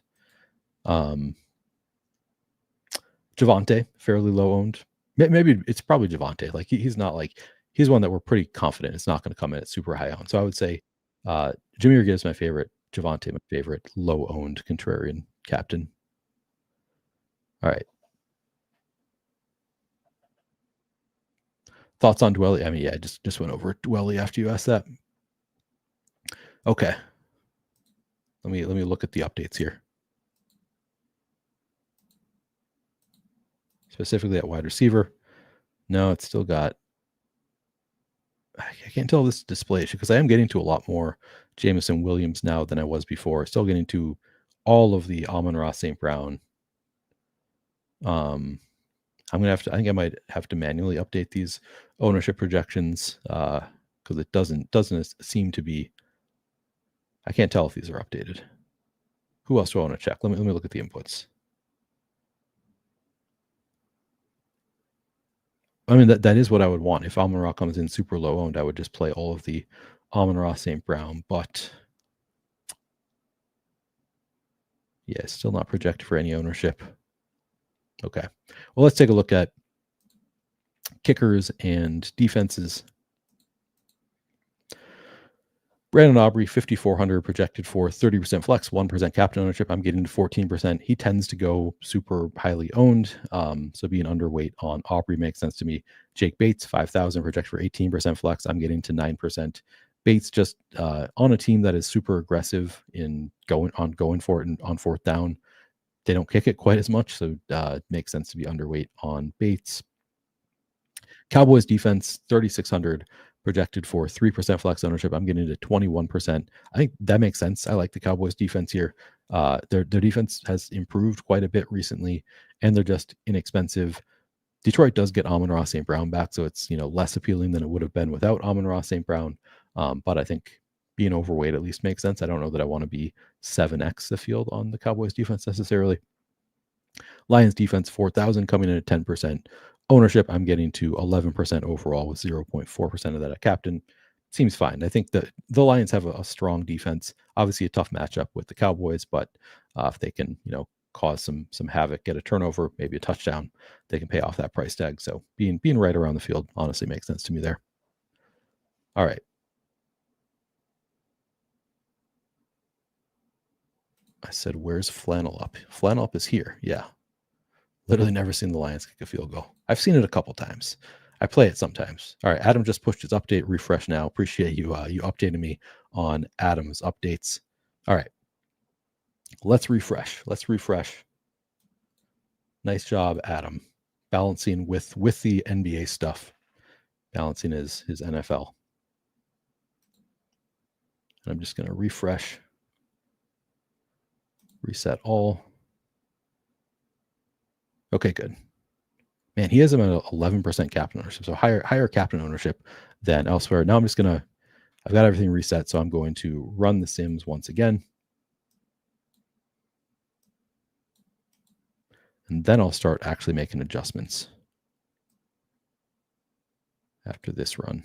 A: Javonte, fairly low owned. Maybe it's probably Javonte. Like he's not like he's one that we're pretty confident it's not going to come in at super high owned. So I would say Jameer Gibbs my favorite, Javonte my favorite, low owned contrarian captain. All right. Thoughts on Dwelly? I mean, yeah, I just went over Dwelly after you asked that. Okay. Let me look at the updates here. Specifically at wide receiver. No, it's still got. I can't tell this display issue because I am getting to a lot more Jameson Williams now than I was before. Still getting to all of the Amon-Ra St. Brown. I'm gonna have to. I think I might have to manually update these ownership projections because it doesn't seem to be. I can't tell if these are updated. Who else do I want to check? Let me look at the inputs. I mean, that is what I would want. If Amon-Ra comes in super low owned, I would just play all of the Amon-Ra St. Brown. But yeah, still not projected for any ownership. Okay. Well, let's take a look at kickers and defenses. Brandon Aubrey, 5,400 projected for 30% flex, 1% captain ownership. I'm getting to 14%. He tends to go super highly owned. So being underweight on Aubrey makes sense to me. Jake Bates, 5,000 projected for 18% flex. I'm getting to 9%. Bates just on a team that is super aggressive in going for it and on fourth down. They don't kick it quite as much. So it makes sense to be underweight on Bates. Cowboys defense, 3,600 projected for 3% flex ownership. I'm getting to 21%. I think that makes sense. I like the Cowboys defense here. Their defense has improved quite a bit recently, and they're just inexpensive. Detroit does get Amon-Ra St. Brown back, so it's less appealing than it would have been without Amon-Ra St. Brown. But I think being overweight at least makes sense. I don't know that I want to be 7x the field on the Cowboys defense necessarily. Lions defense, 4,000 coming in at 10%. Ownership, I'm getting to 11% overall with 0.4% of that at captain. Seems fine. I think that the Lions have a strong defense. Obviously a tough matchup with the Cowboys, but if they can, cause some havoc, get a turnover, maybe a touchdown, they can pay off that price tag. So being right around the field honestly makes sense to me there. All right. I said, where's Flannel Up? Flannel Up is here. Yeah. Literally never seen the Lions kick a field goal. I've seen it a couple times. I play it sometimes. All right, Adam just pushed his update. Refresh now. Appreciate you you updating me on Adam's updates. All right, let's refresh. Nice job, Adam, balancing with the NBA stuff, balancing his NFL. And I'm just going to refresh, reset all. Okay, good. Man, he has him at 11% captain ownership, so higher captain ownership than elsewhere. Now I've got everything reset, so I'm going to run the Sims once again. And then I'll start actually making adjustments after this run.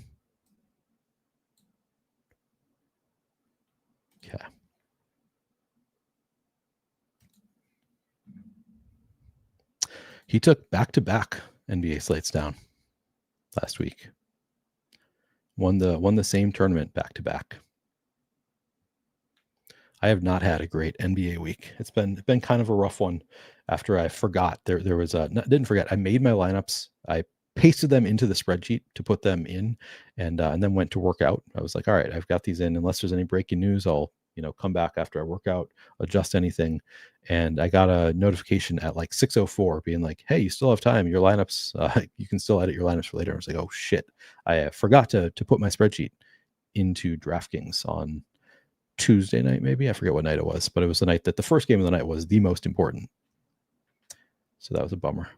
A: Okay. He took back-to-back NBA slates down last week. Won the same tournament back-to-back. I have not had a great NBA week. It's been kind of a rough one. After I forgot, there was didn't forget. I made my lineups. I pasted them into the spreadsheet to put them in, and then went to work out. I was like, all right, I've got these in. Unless there's any breaking news, I'll come back after I work out, adjust anything. And I got a notification at like 6:04 being like, hey, you still have time. Your lineups, you can still edit your lineups for later. I was like, oh shit, I forgot to put my spreadsheet into DraftKings on Tuesday night, maybe. I forget what night it was, but it was the night that the first game of the night was the most important. So that was a bummer.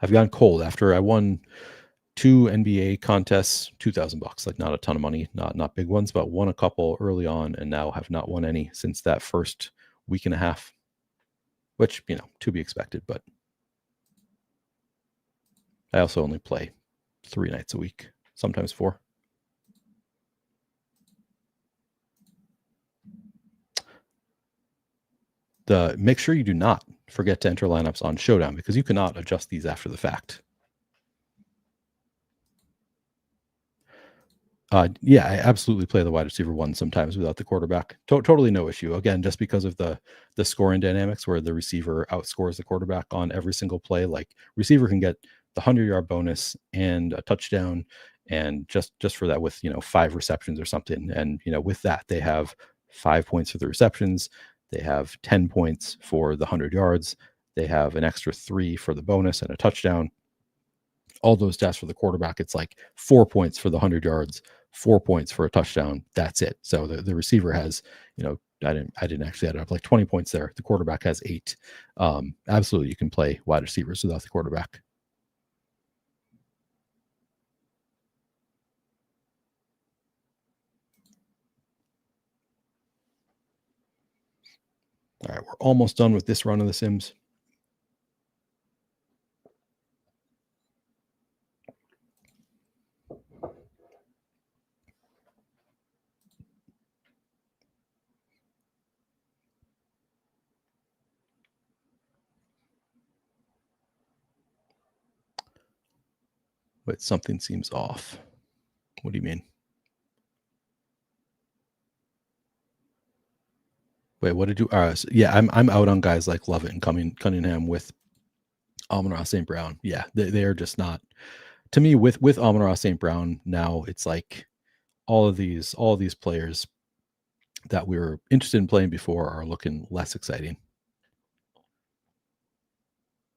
A: I've gone cold after I won 2 NBA contests, $2,000, like not a ton of money, not big ones, but won a couple early on, and now have not won any since that first week and a half. which, to be expected, but I also only play 3 nights a week, sometimes 4. Make sure you do not forget to enter lineups on Showdown, because you cannot adjust these after the fact. Yeah, I absolutely play the wide receiver one sometimes without the quarterback. Totally no issue. Again, just because of the scoring dynamics where the receiver outscores the quarterback on every single play. Like, receiver can get the 100-yard bonus and a touchdown, and just for that, with 5 receptions or something, and with that they have 5 points for the receptions, they have 10 points for the 100 yards, they have an extra 3 for the bonus and a touchdown. All those stats for the quarterback, it's like 4 points for the 100 yards, 4 points for a touchdown. That's it. So the receiver has, I didn't actually add it up, like 20 points there. The quarterback has 8. Absolutely, you can play wide receivers without the quarterback. All right, we're almost done with this run of the Sims. But something seems off. What do you mean? Wait, what did you? So yeah, I'm out on guys like Lovett and Cunningham with Amon-Ra St. Brown. Yeah, they are just not, to me, with Amon-Ra St. Brown. Now it's like all of these players that we were interested in playing before are looking less exciting.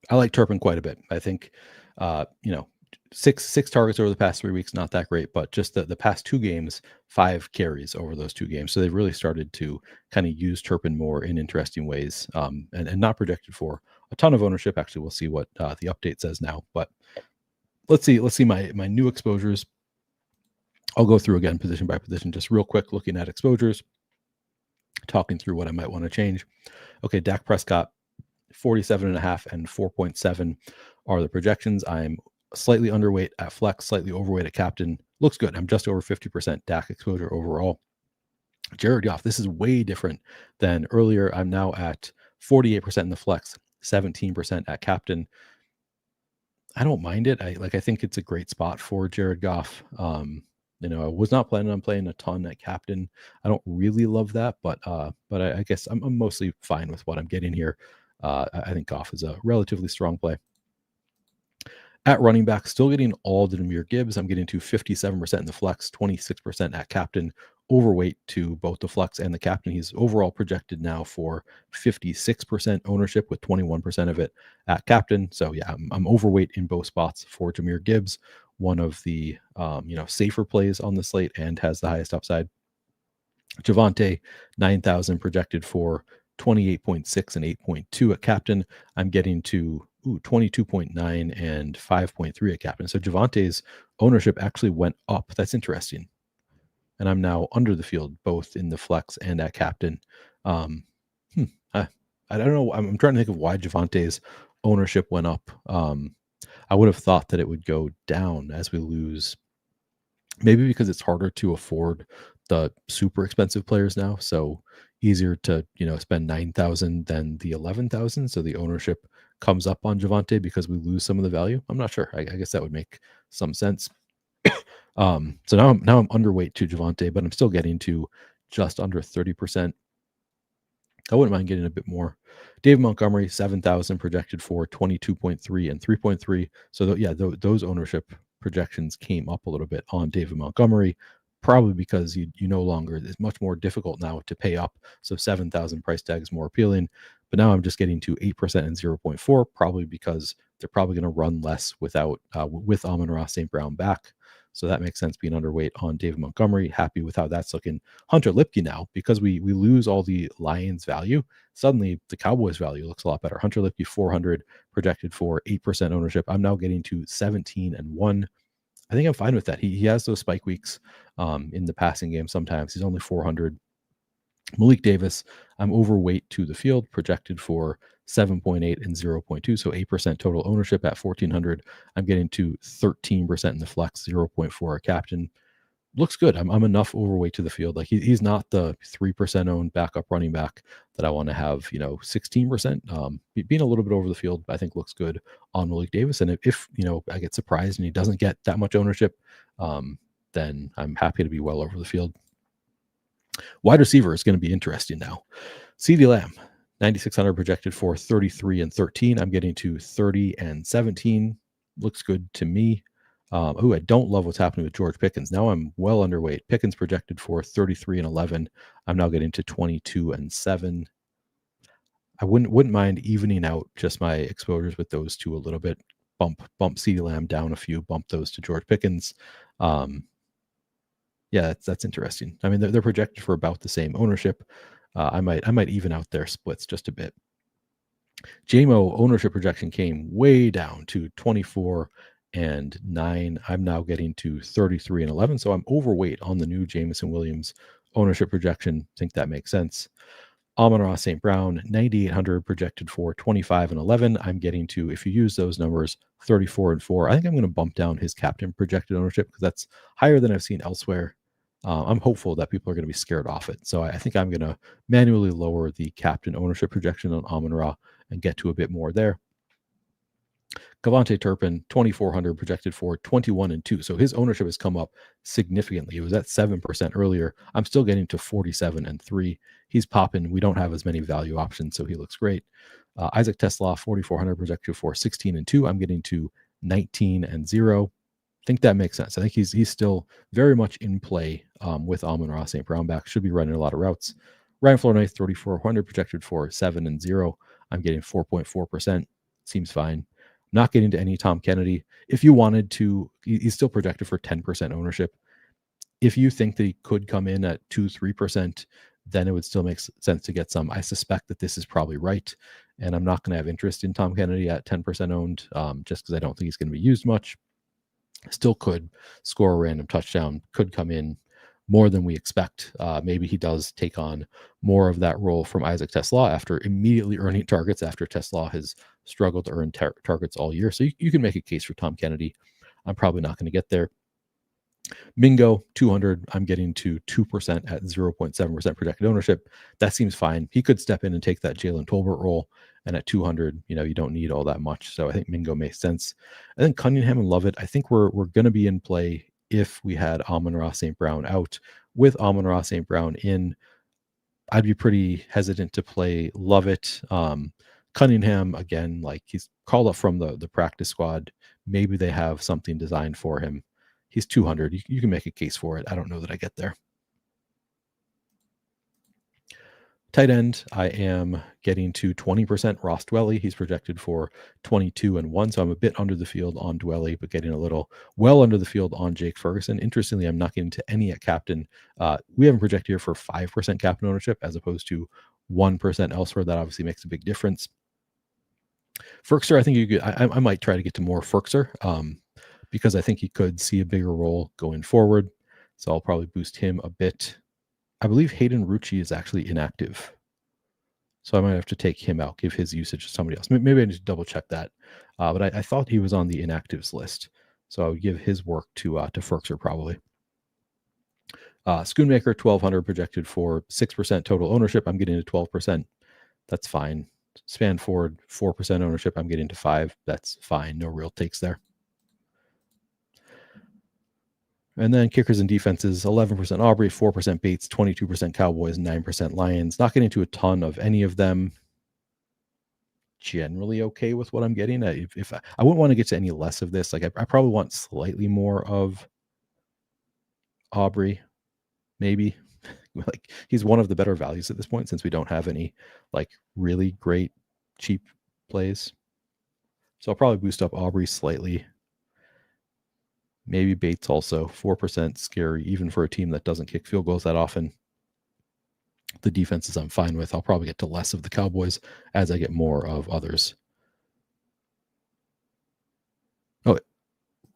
A: I like Turpin quite a bit. I think, 6 targets over the past 3 weeks, not that great, but just the past 2 games, 5 carries over those 2 games. So they've really started to kind of use Turpin more in interesting ways, and not projected for a ton of ownership. Actually, we'll see what the update says now. But let's see my new exposures. I'll go through again position by position, just real quick, looking at exposures, talking through what I might want to change. Okay, Dak Prescott, 47.5 and 4.7 are the projections. I'm slightly underweight at flex, slightly overweight at captain. Looks good. I'm just over 50% Dak exposure overall. Jared Goff, this is way different than earlier. I'm now at 48% in the flex, 17% at captain. I don't mind it. I think it's a great spot for Jared Goff. I was not planning on playing a ton at captain. I don't really love that, but I guess I'm mostly fine with what I'm getting here. I think Goff is a relatively strong play. At running back, still getting all the Jahmyr Gibbs. I'm getting to 57% in the flex, 26% at captain, overweight to both the flex and the captain. He's overall projected now for 56% ownership, with 21% of it at captain. So yeah, I'm overweight in both spots for Jahmyr Gibbs, one of the safer plays on the slate and has the highest upside. Javonte, 9,000 projected for 28.6 and 8.2 at captain. I'm getting to 22.9 and 5.3 at captain. So Javonte's ownership actually went up. That's interesting. And I'm now under the field, both in the flex and at captain. I don't know. I'm trying to think of why Javonte's ownership went up. I would have thought that it would go down as we lose. Maybe because it's harder to afford the super expensive players now. So easier to, spend 9,000 than the 11,000. So the ownership comes up on Javonte because we lose some of the value. I'm not sure. I guess that would make some sense. So now I'm underweight to Javonte, but I'm still getting to just under 30%. I wouldn't mind getting a bit more. David Montgomery, 7,000 projected for 22.3 and 3.3. So those ownership projections came up a little bit on David Montgomery, probably because you no longer, it's much more difficult now to pay up. So 7,000 price tag is more appealing. But now I'm just getting to 8% and 0.4, probably because they're probably going to run less with Amon-Ra St. Brown back. So that makes sense, being underweight on David Montgomery. Happy with how that's looking. Hunter Lipke now, because we lose all the Lions value, suddenly the Cowboys value looks a lot better. Hunter Lipke, 400 projected for 8% ownership. I'm now getting to 17 and 1. I think I'm fine with that. He has those spike weeks in the passing game sometimes. He's only 400. Malik Davis, I'm overweight to the field, projected for 7.8 and 0.2, so 8% total ownership at 1,400. I'm getting to 13% in the flex, 0.4 a captain. Looks good. I'm enough overweight to the field. Like he's not the 3% owned backup running back that I want to have, 16%. Being a little bit over the field, I think looks good on Malik Davis. And if I get surprised and he doesn't get that much ownership, then I'm happy to be well over the field. Wide receiver is going to be interesting now. CeeDee Lamb, 9,600 projected for 33 and 13. I'm getting to 30 and 17. Looks good to me. I don't love what's happening with George Pickens. Now I'm well underweight. Pickens projected for 33 and 11. I'm now getting to 22 and 7. I wouldn't mind evening out just my exposures with those two a little bit. Bump CeeDee Lamb down a few. Bump those to George Pickens. Yeah, that's interesting. I mean, they're projected for about the same ownership. I might even out their splits just a bit. JMO ownership projection came way down to 24 and 9. I'm now getting to 33 and 11. So I'm overweight on the new Jameson Williams ownership projection. I think that makes sense. Amon-Ra St. Brown, 9,800 projected for 25 and 11. I'm getting to, if you use those numbers, 34 and 4. I think I'm going to bump down his captain projected ownership because that's higher than I've seen elsewhere. I'm hopeful that people are going to be scared off it. So I think I'm going to manually lower the captain ownership projection on Amon-Ra and get to a bit more there. Kavontae Turpin, 2,400 projected for 21 and 2. So his ownership has come up significantly. It was at 7% earlier. I'm still getting to 47 and 3. He's popping. We don't have as many value options, so he looks great. Isaac Tesla, 4,400 projected for 16 and 2. I'm getting to 19 and 0. I think that makes sense. I think he's still very much in play with Amon-Ra St. Brown back. Should be running a lot of routes. Ryan Flournoy, 3,400 projected for 7 and 0. I'm getting 4.4%. Seems fine. Not getting to any Tom Kennedy. If you wanted to, he's still projected for 10% ownership. If you think that he could come in at 2-3%, then it would still make sense to get some. I suspect that this is probably right, and I'm not going to have interest in Tom Kennedy at 10% owned just because I don't think he's going to be used much. Still could score a random touchdown, could come in more than we expect. Maybe he does take on more of that role from Isaac Tesla after immediately earning targets after Tesla has struggled to earn targets all year. So you can make a case for Tom Kennedy. I'm probably not going to get there. Mingo, 200. I'm getting to 2% at 0.7% projected ownership. That seems fine. He could step in and take that Jalen Tolbert role. And at 200, you don't need all that much. So I think Mingo makes sense. I think Cunningham and Lovett, I think we're going to be in play if we had Amon-Ra St. Brown out. With Amon-Ra St. Brown in, I'd be pretty hesitant to play Lovett. Cunningham, again, like he's called up from the practice squad. Maybe they have something designed for him. He's 200. You can make a case for it. I don't know that I get there. Tight end, I am getting to 20% Ross Dwelly. He's projected for 22 and 1. So I'm a bit under the field on Dwelly, but getting a little well under the field on Jake Ferguson. Interestingly, I'm not getting to any at captain. We have him projected here for 5% captain ownership as opposed to 1% elsewhere. That obviously makes a big difference. Ferkser, I think you could, I might try to get to more Ferkser because I think he could see a bigger role going forward. So I'll probably boost him a bit. I believe Hayden Rucci is actually inactive. So I might have to take him out, give his usage to somebody else. Maybe I need to double check that. But I thought he was on the inactives list. So I would give his work to Ferkser probably. Schoonmaker, 1,200 projected for 6% total ownership. I'm getting to 12%. That's fine. Spanford, 4% ownership. I'm getting to 5%. That's fine. No real takes there. And then kickers and defenses, 11% Aubrey, 4% Bates, 22% Cowboys, 9% Lions. Not getting to a ton of any of them. Generally okay with what I'm getting. If I wouldn't want to get to any less of this. Like I probably want slightly more of Aubrey, maybe. Like he's one of the better values at this point since we don't have any like really great cheap plays. So I'll probably boost up Aubrey slightly. Maybe Bates also, 4% scary, even for a team that doesn't kick field goals that often. The defenses I'm fine with. I'll probably get to less of the Cowboys as I get more of others. Oh,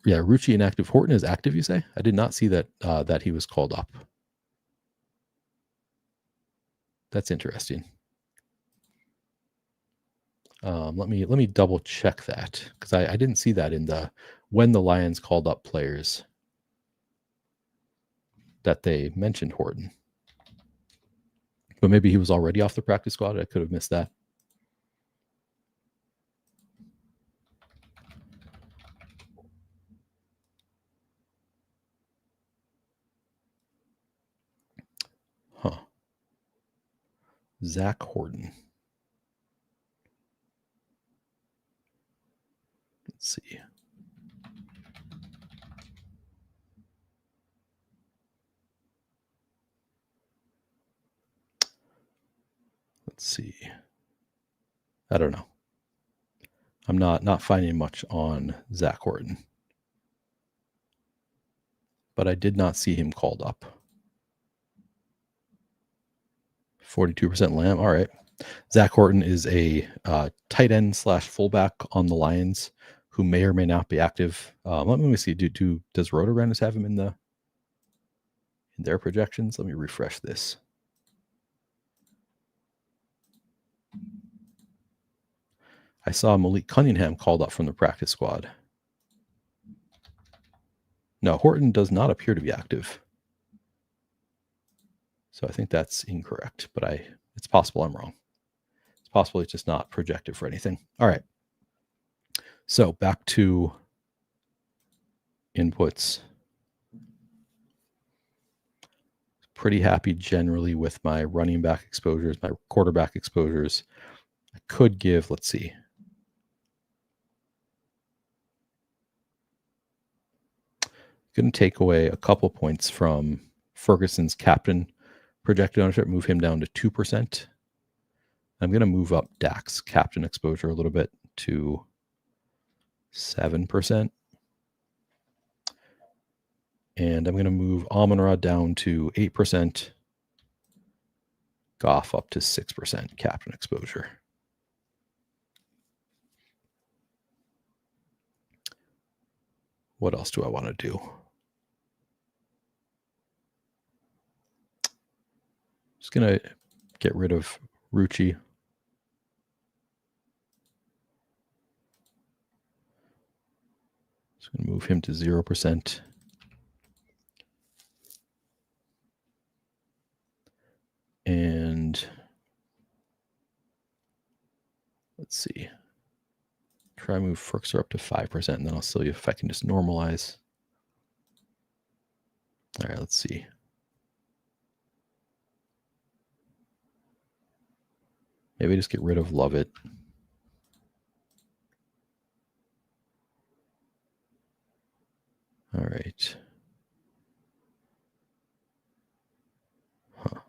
A: yeah, Rucci inactive. Horton is active, you say? I did not see that that he was called up. That's interesting. Let me double check that, because I didn't see that in the when the Lions called up players that they mentioned Horton. But maybe he was already off the practice squad. I could have missed that. Huh. Zach Horton. Let's see. Let's see. I don't know. I'm not finding much on Zach Horton. But I did not see him called up. 42% Lamb. All right. Zach Horton is a tight end / fullback on the Lions who may or may not be active. Let me see. Does Roto-Runners have him in their projections? Let me refresh this. I saw Malik Cunningham called up from the practice squad. No, Horton does not appear to be active. So I think that's incorrect, but it's possible I'm wrong. It's possible it's just not projected for anything. All right. So back to inputs. Pretty happy generally with my running back exposures, my quarterback exposures. I could give, let's see. Going to take away a couple points from Ferguson's captain projected ownership, move him down to 2%. I'm going to move up Dak's captain exposure a little bit to 7%. And I'm going to move Amon-Ra down to 8%. Goff up to 6% captain exposure. What else do I want to do? Just going to get rid of Rucci. Just going to move him to 0%. And let's see. Try move Ferkser up to 5%, and then I'll see if I can just normalize. All right, let's see. Maybe just get rid of Lovett. All right.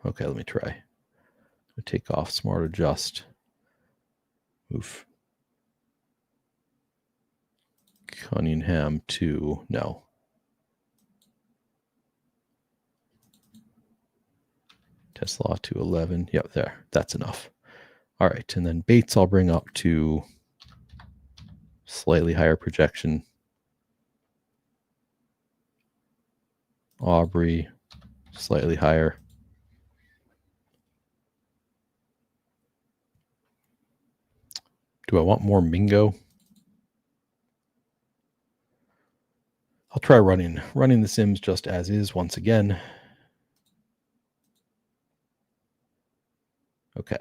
A: Okay, let me try. Take off Smart Adjust. Move Cunningham to no. Tesla to 11. Yep, there. That's enough. All right, and then Bates I'll bring up to slightly higher projection. Aubrey, slightly higher. Do I want more Mingo? I'll try running the Sims just as is once again. Okay.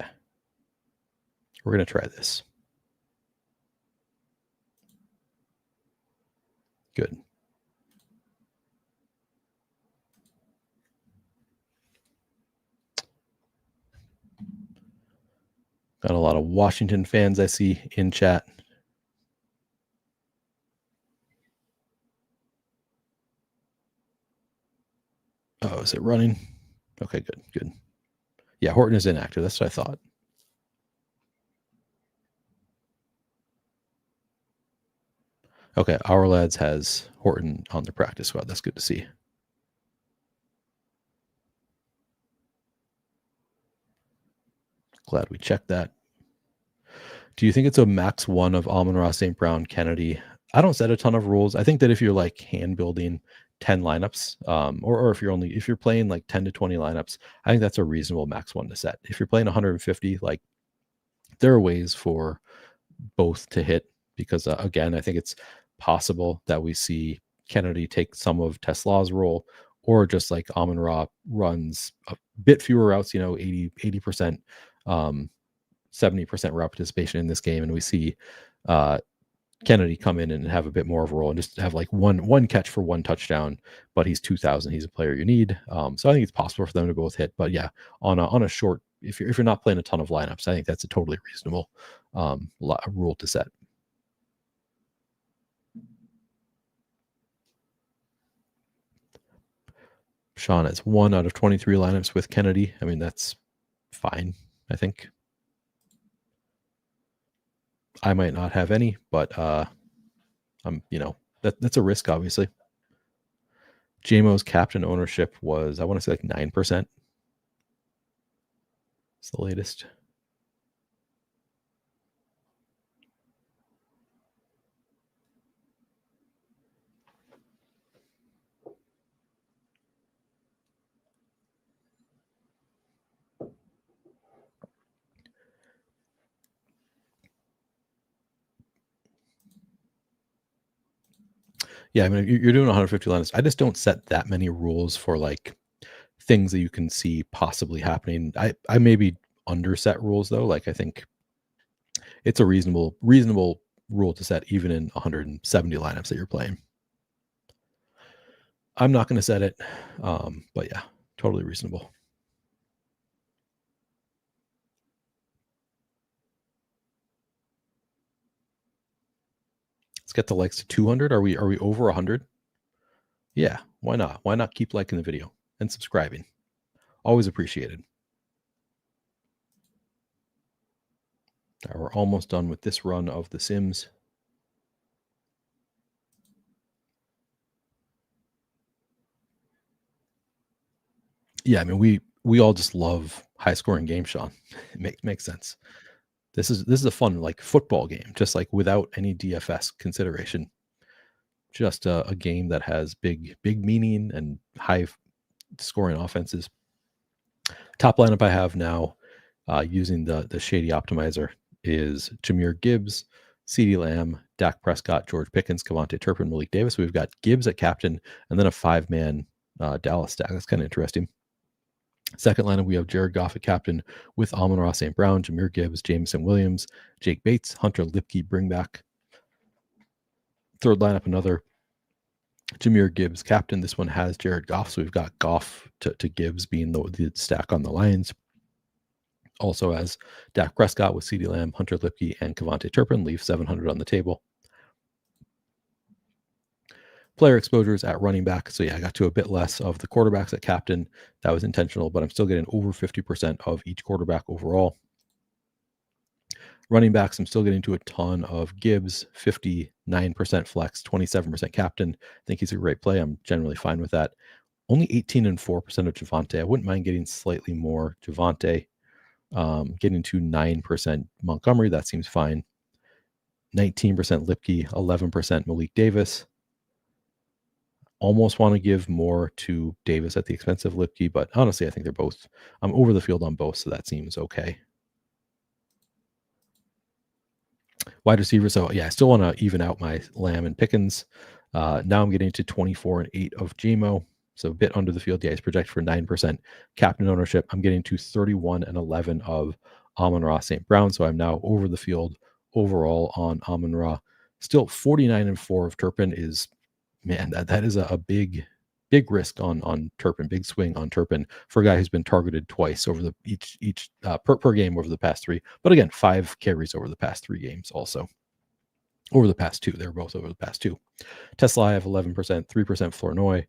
A: We're going to try this. Good. Got a lot of Washington fans I see in chat. Oh, is it running? Okay, good. Yeah, Horton is inactive. That's what I thought. Okay, Our Lads has Horton on the practice squad. That's good to see. Glad we checked that. Do you think it's a max one of Amon-Ra, St. Brown, Kennedy? I don't set a ton of rules. I think that if you're like hand building, 10 lineups, or if you're playing like 10 to 20 lineups, I think that's a reasonable max one to set. If you're playing 150, like there are ways for both to hit, because again, I think it's possible that we see Kennedy take some of Tesla's role, or just like Amon-Ra runs a bit fewer routes, 80%, 70% route participation in this game, and we see Kennedy come in and have a bit more of a role and just have like one catch for one touchdown, but he's 2,000. He's a player you need. So I think it's possible for them to both hit. But yeah, on a short, if you're not playing a ton of lineups, I think that's a totally reasonable rule to set. Sean has 1 out of 23 lineups with Kennedy. I mean, that's fine, I think. I might not have any, but that's a risk, obviously. JMO's captain ownership was, I want to say, like 9%. It's the latest. Yeah, I mean, you're doing 150 lineups. I just don't set that many rules for like things that you can see possibly happening. I maybe underset rules though. Like I think it's a reasonable rule to set even in 170 lineups that you're playing. I'm not going to set it, but yeah, totally reasonable. Let's get the likes to 200. Are we over 100? Yeah, why not? Why not keep liking the video and subscribing? Always appreciated. We're almost done with this run of The Sims. Yeah, I mean, we all just love high scoring games, Sean. It makes sense. This is a fun like football game, just like without any DFS consideration. Just a game that has big meaning and high scoring offenses. Top lineup I have now, using the shady optimizer, is Jahmyr Gibbs, CeeDee Lamb, Dak Prescott, George Pickens, Kevontae Turpin, Malik Davis. We've got Gibbs at captain, and then a 5-man Dallas stack. That's kind of interesting. Second lineup, we have Jared Goff at captain with Amon-Ra St. Brown, Jahmyr Gibbs, Jameson Williams, Jake Bates, Hunter Lipke, bring back. Third lineup, another Jahmyr Gibbs captain. This one has Jared Goff, so we've got Goff to Gibbs being the stack on the Lions. Also has Dak Prescott with CeeDee Lamb, Hunter Lipke, and Kevontae Turpin. Leave 700 on the table. Player exposures at running back. So yeah, I got to a bit less of the quarterbacks at captain. That was intentional, but I'm still getting over 50% of each quarterback overall. Running backs, I'm still getting to a ton of Gibbs, 59% flex, 27% captain. I think he's a great play. I'm generally fine with that. Only 18.4% of Javonte. I wouldn't mind getting slightly more Javonte. Getting to 9% Montgomery. That seems fine. 19% Lipke, 11% Malik Davis. Almost want to give more to Davis at the expense of Lipke, but honestly, I think they're both, I'm over the field on both, so that seems okay. Wide receiver, so yeah, I still want to even out my Lamb and Pickens. Now I'm getting to 24 and 8 of JMO, so a bit under the field. Yeah, he's projected for 9% captain ownership. I'm getting to 31 and 11 of Amon-Ra St. Brown, so I'm now over the field overall on Amon-Ra. Still 49 and 4 of Turpin is, man, that is a big risk on Turpin, big swing on Turpin for a guy who's been targeted twice over the each per game over the past 3. But again, 5 carries over the past 3 games also. Over the past 2. They're both over the past 2. Tesla, I have 11%, 3% Flournoy,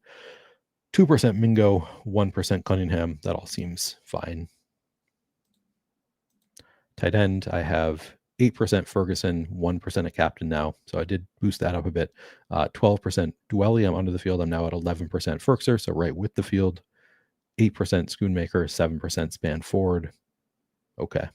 A: 2% Mingo, 1% Cunningham. That all seems fine. Tight end, I have 8% Ferguson, 1% a captain now. So I did boost that up a bit. 12% Dwelly. I'm under the field. I'm now at 11% Ferkser, so right with the field. 8% Schoonmaker, 7% Span Ford. Okay.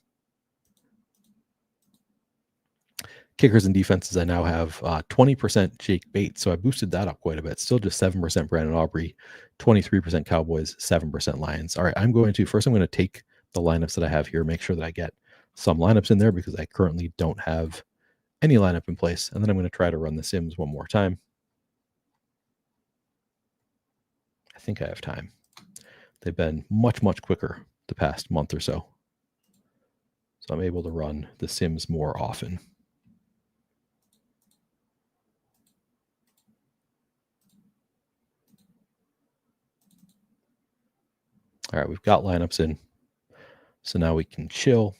A: kickers and defenses, I now have 20% Jake Bates. So I boosted that up quite a bit. Still just 7% Brandon Aubrey, 23% Cowboys, 7% Lions. All right, I'm going to take the lineups that I have here, make sure that I get some lineups in there because I currently don't have any lineup in place. And then I'm going to try to run the Sims one more time. I think I have time. They've been much, much quicker the past month or so. So I'm able to run the Sims more often. All right, we've got lineups in. So now we can chill,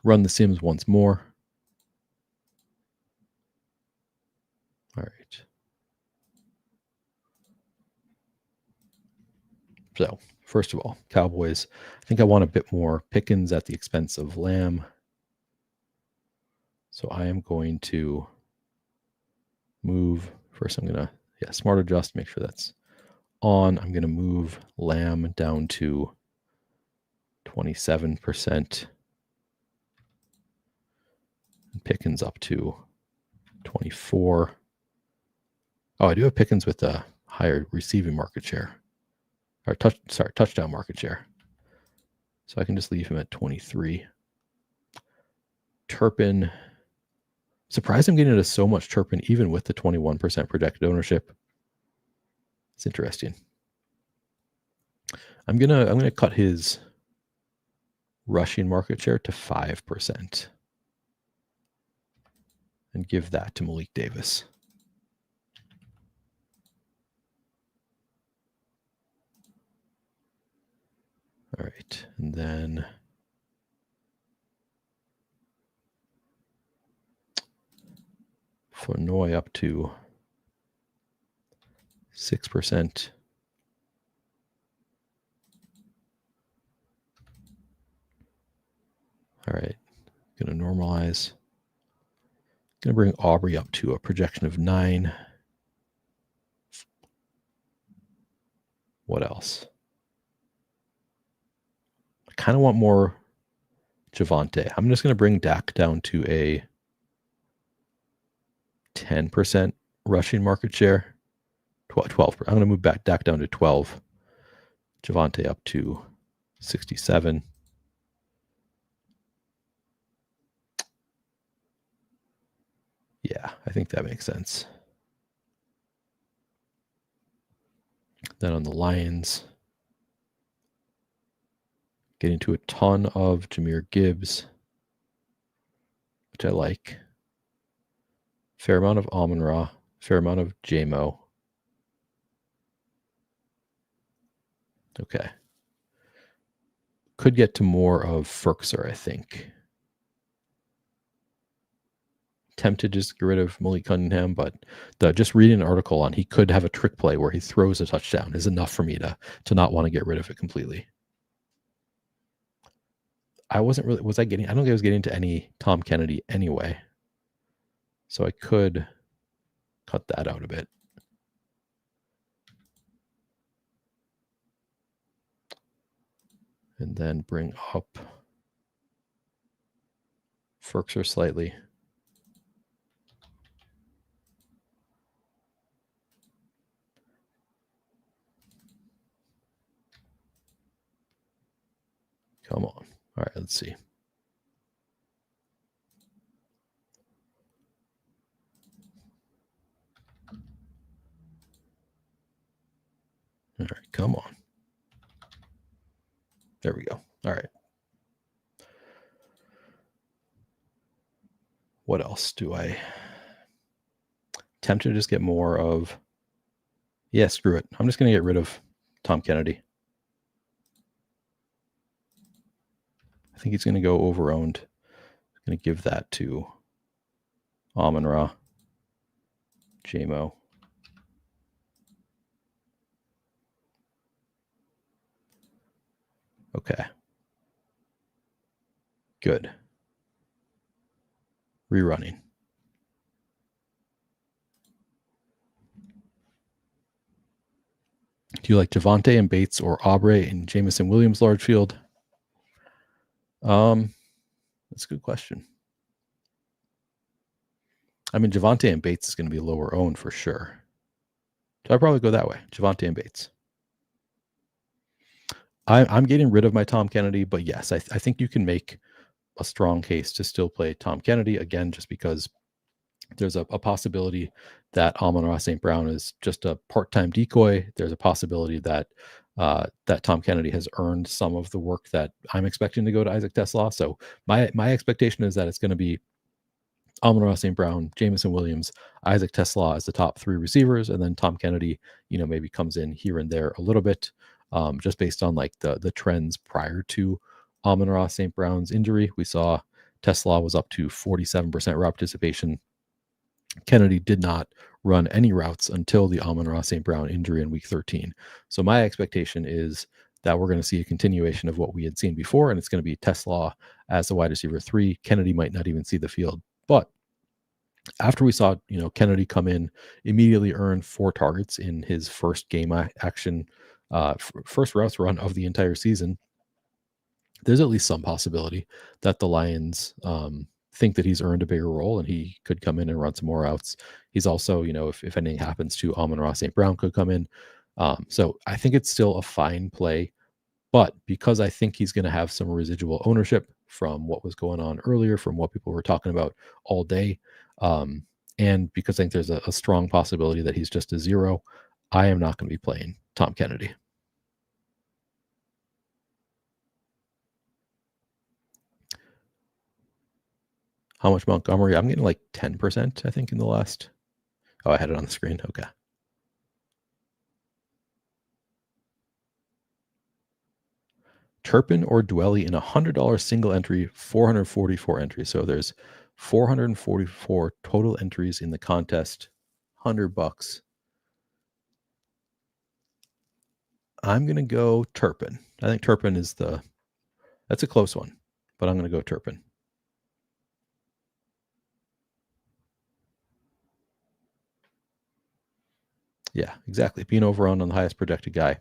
A: run the Sims once more. All right. So first of all, Cowboys. I think I want a bit more Pickens at the expense of Lamb. So I am going to move. First, I'm going to, smart adjust, make sure that's on. I'm going to move Lamb down to 27%. And Pickens up to 24. Oh, I do have Pickens with a higher receiving market share. Or touchdown market share. So I can just leave him at 23. Turpin. Surprised I'm getting into so much Turpin even with the 21% projected ownership. It's interesting. I'm gonna cut his rushing market share to 5% and give that to Malik Davis. All right, and then Flournoy up to 6%. All right, going to normalize. Going to bring Aubrey up to a projection of 9. What else? I kind of want more Javonte. I'm just going to bring Dak down to a 10% rushing market share. 12. I'm going to move Dak down to 12. Javonte up to 67. Yeah, I think that makes sense. Then on the Lions, getting to a ton of Jahmyr Gibbs, which I like. Fair amount of Amon-Ra, fair amount of J-Mo. Okay. Could get to more of Ferkser, I think. Tempted to just get rid of Malik Cunningham, but just reading an article on he could have a trick play where he throws a touchdown is enough for me to not want to get rid of it completely. I wasn't really, I don't think I was getting to any Tom Kennedy anyway. So I could cut that out a bit. And then bring up Ferkser slightly. Come on. All right, let's see. All right, come on. There we go. All right. What else do I tempted to just get more of? Yeah, screw it. I'm just going to get rid of Tom Kennedy. I think he's going to go over-owned. I'm going to give that to Amon-Ra, J-Mo. Okay. Good. Rerunning. Do you like Javonte and Bates or Aubrey and Jameson Williams large field? That's a good question. I mean, Javonte and Bates is going to be lower owned for sure. So I'd probably go that way, Javonte and Bates. I'm getting rid of my Tom Kennedy, but yes, I think you can make a strong case to still play Tom Kennedy again, just because there's a possibility that Amon-Ra St. Brown is just a part-time decoy. There's a possibility that that Tom Kennedy has earned some of the work that I'm expecting to go to Isaac Tesla. So my expectation is that it's going to be Amon-Ra St. Brown, Jameson Williams, Isaac Tesla as the top three receivers, and then Tom Kennedy, maybe comes in here and there a little bit, just based on like the trends prior to Amon-Ra St. Brown's injury. We saw Tesla was up to 47% route participation. Kennedy did not run any routes until the Amon-Ra St. Brown injury in week 13. So my expectation is that we're going to see a continuation of what we had seen before, and it's going to be Tesla as the wide receiver 3. Kennedy might not even see the field. But after we saw, Kennedy come in, immediately earn 4 targets in his first game action, first routes run of the entire season, there's at least some possibility that the Lions think that he's earned a bigger role and he could come in and run some more routes. He's also, if anything happens to Amon-Ra St. Brown, could come in. So I think it's still a fine play, but because I think he's going to have some residual ownership from what was going on earlier, from what people were talking about all day, and because I think there's a strong possibility that he's just a zero, I am not going to be playing Tom Kennedy. How much Montgomery? I'm getting like 10%, I think, in the last. Oh, I had it on the screen. Okay. Turpin or Dwelly in $100 single entry, 444 entries. So there's 444 total entries in the contest, $100. I'm going to go Turpin. I think Turpin is that's a close one, but I'm going to go Turpin. Yeah, exactly. Being overowned on the highest projected guy.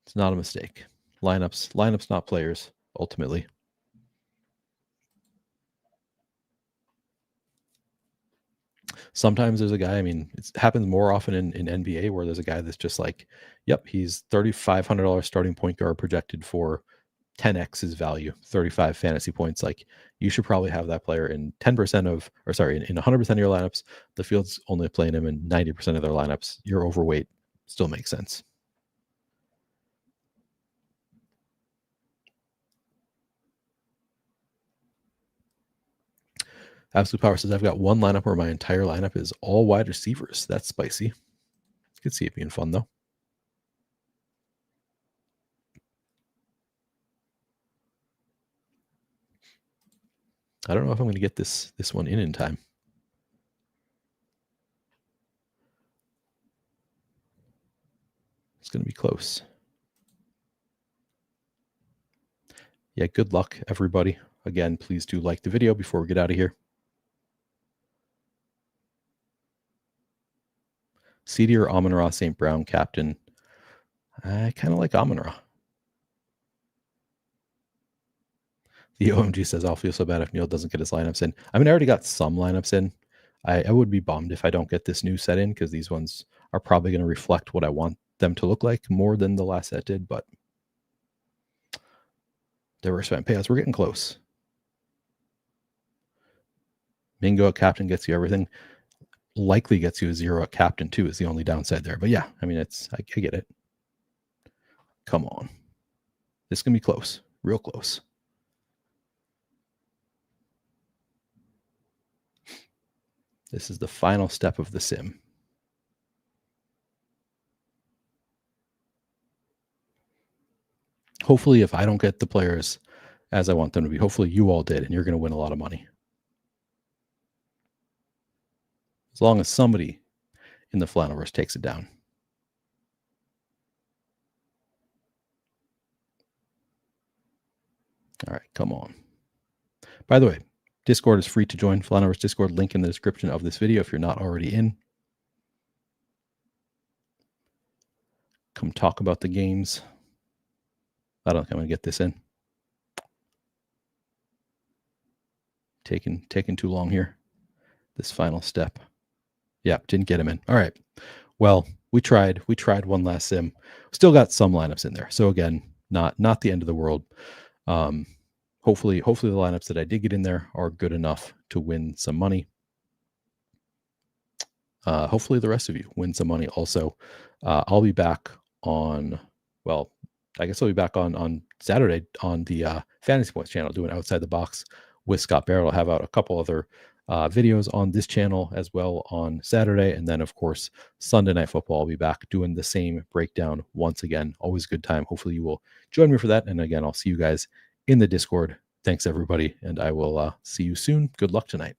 A: It's not a mistake. Lineups, not players, ultimately. Sometimes there's a guy, it happens more often in NBA where there's a guy that's just like, yep, he's $3,500 starting point guard projected for 10x his value, 35 fantasy points. Like, you should probably have that player in 10% of, or sorry, in 100% of your lineups. The field's only playing him in 90% of their lineups. You're overweight. Still makes sense. Absolute Power says, I've got one lineup where my entire lineup is all wide receivers. That's spicy. Could see it being fun, though. I don't know if I'm going to get this one in time. It's going to be close. Yeah, good luck, everybody. Again, please do like the video before we get out of here. CD or Amon-Ra St. Brown captain? I kind of like Amon-Ra. The OMG says, I'll feel so bad if Neil doesn't get his lineups in. I already got some lineups in. I would be bummed if I don't get this new set in, because these ones are probably going to reflect what I want them to look like more than the last set did, but diversifying payouts, we're getting close. Mingo at captain gets you everything. Likely gets you a 0 at captain too, is the only downside there. But yeah, I get it. Come on. This is going to be close. Real close. This is the final step of the sim. Hopefully, if I don't get the players as I want them to be, hopefully you all did, and you're going to win a lot of money. As long as somebody in the Flannelverse takes it down. All right, come on. By the way, Discord is free to join. Flannelverse Discord, link in the description of this video if you're not already in. Come talk about the games. I don't think I'm going to get this in. Taking too long here. this final step. Yeah, didn't get him in. All right. Well, we tried one last sim. Still got some lineups in there. So again, not the end of the world. Hopefully the lineups that I did get in there are good enough to win some money. Hopefully the rest of you win some money also. I'll be back on, well, I guess I'll be back on Saturday on the Fantasy Points channel doing Outside the Box with Scott Barrett. I'll have out a couple other videos on this channel as well on Saturday. And then, of course, Sunday Night Football, I'll be back doing the same breakdown once again. Always a good time. Hopefully you will join me for that. And again, I'll see you guys in the Discord. Thanks, everybody. And I will see you soon. Good luck tonight.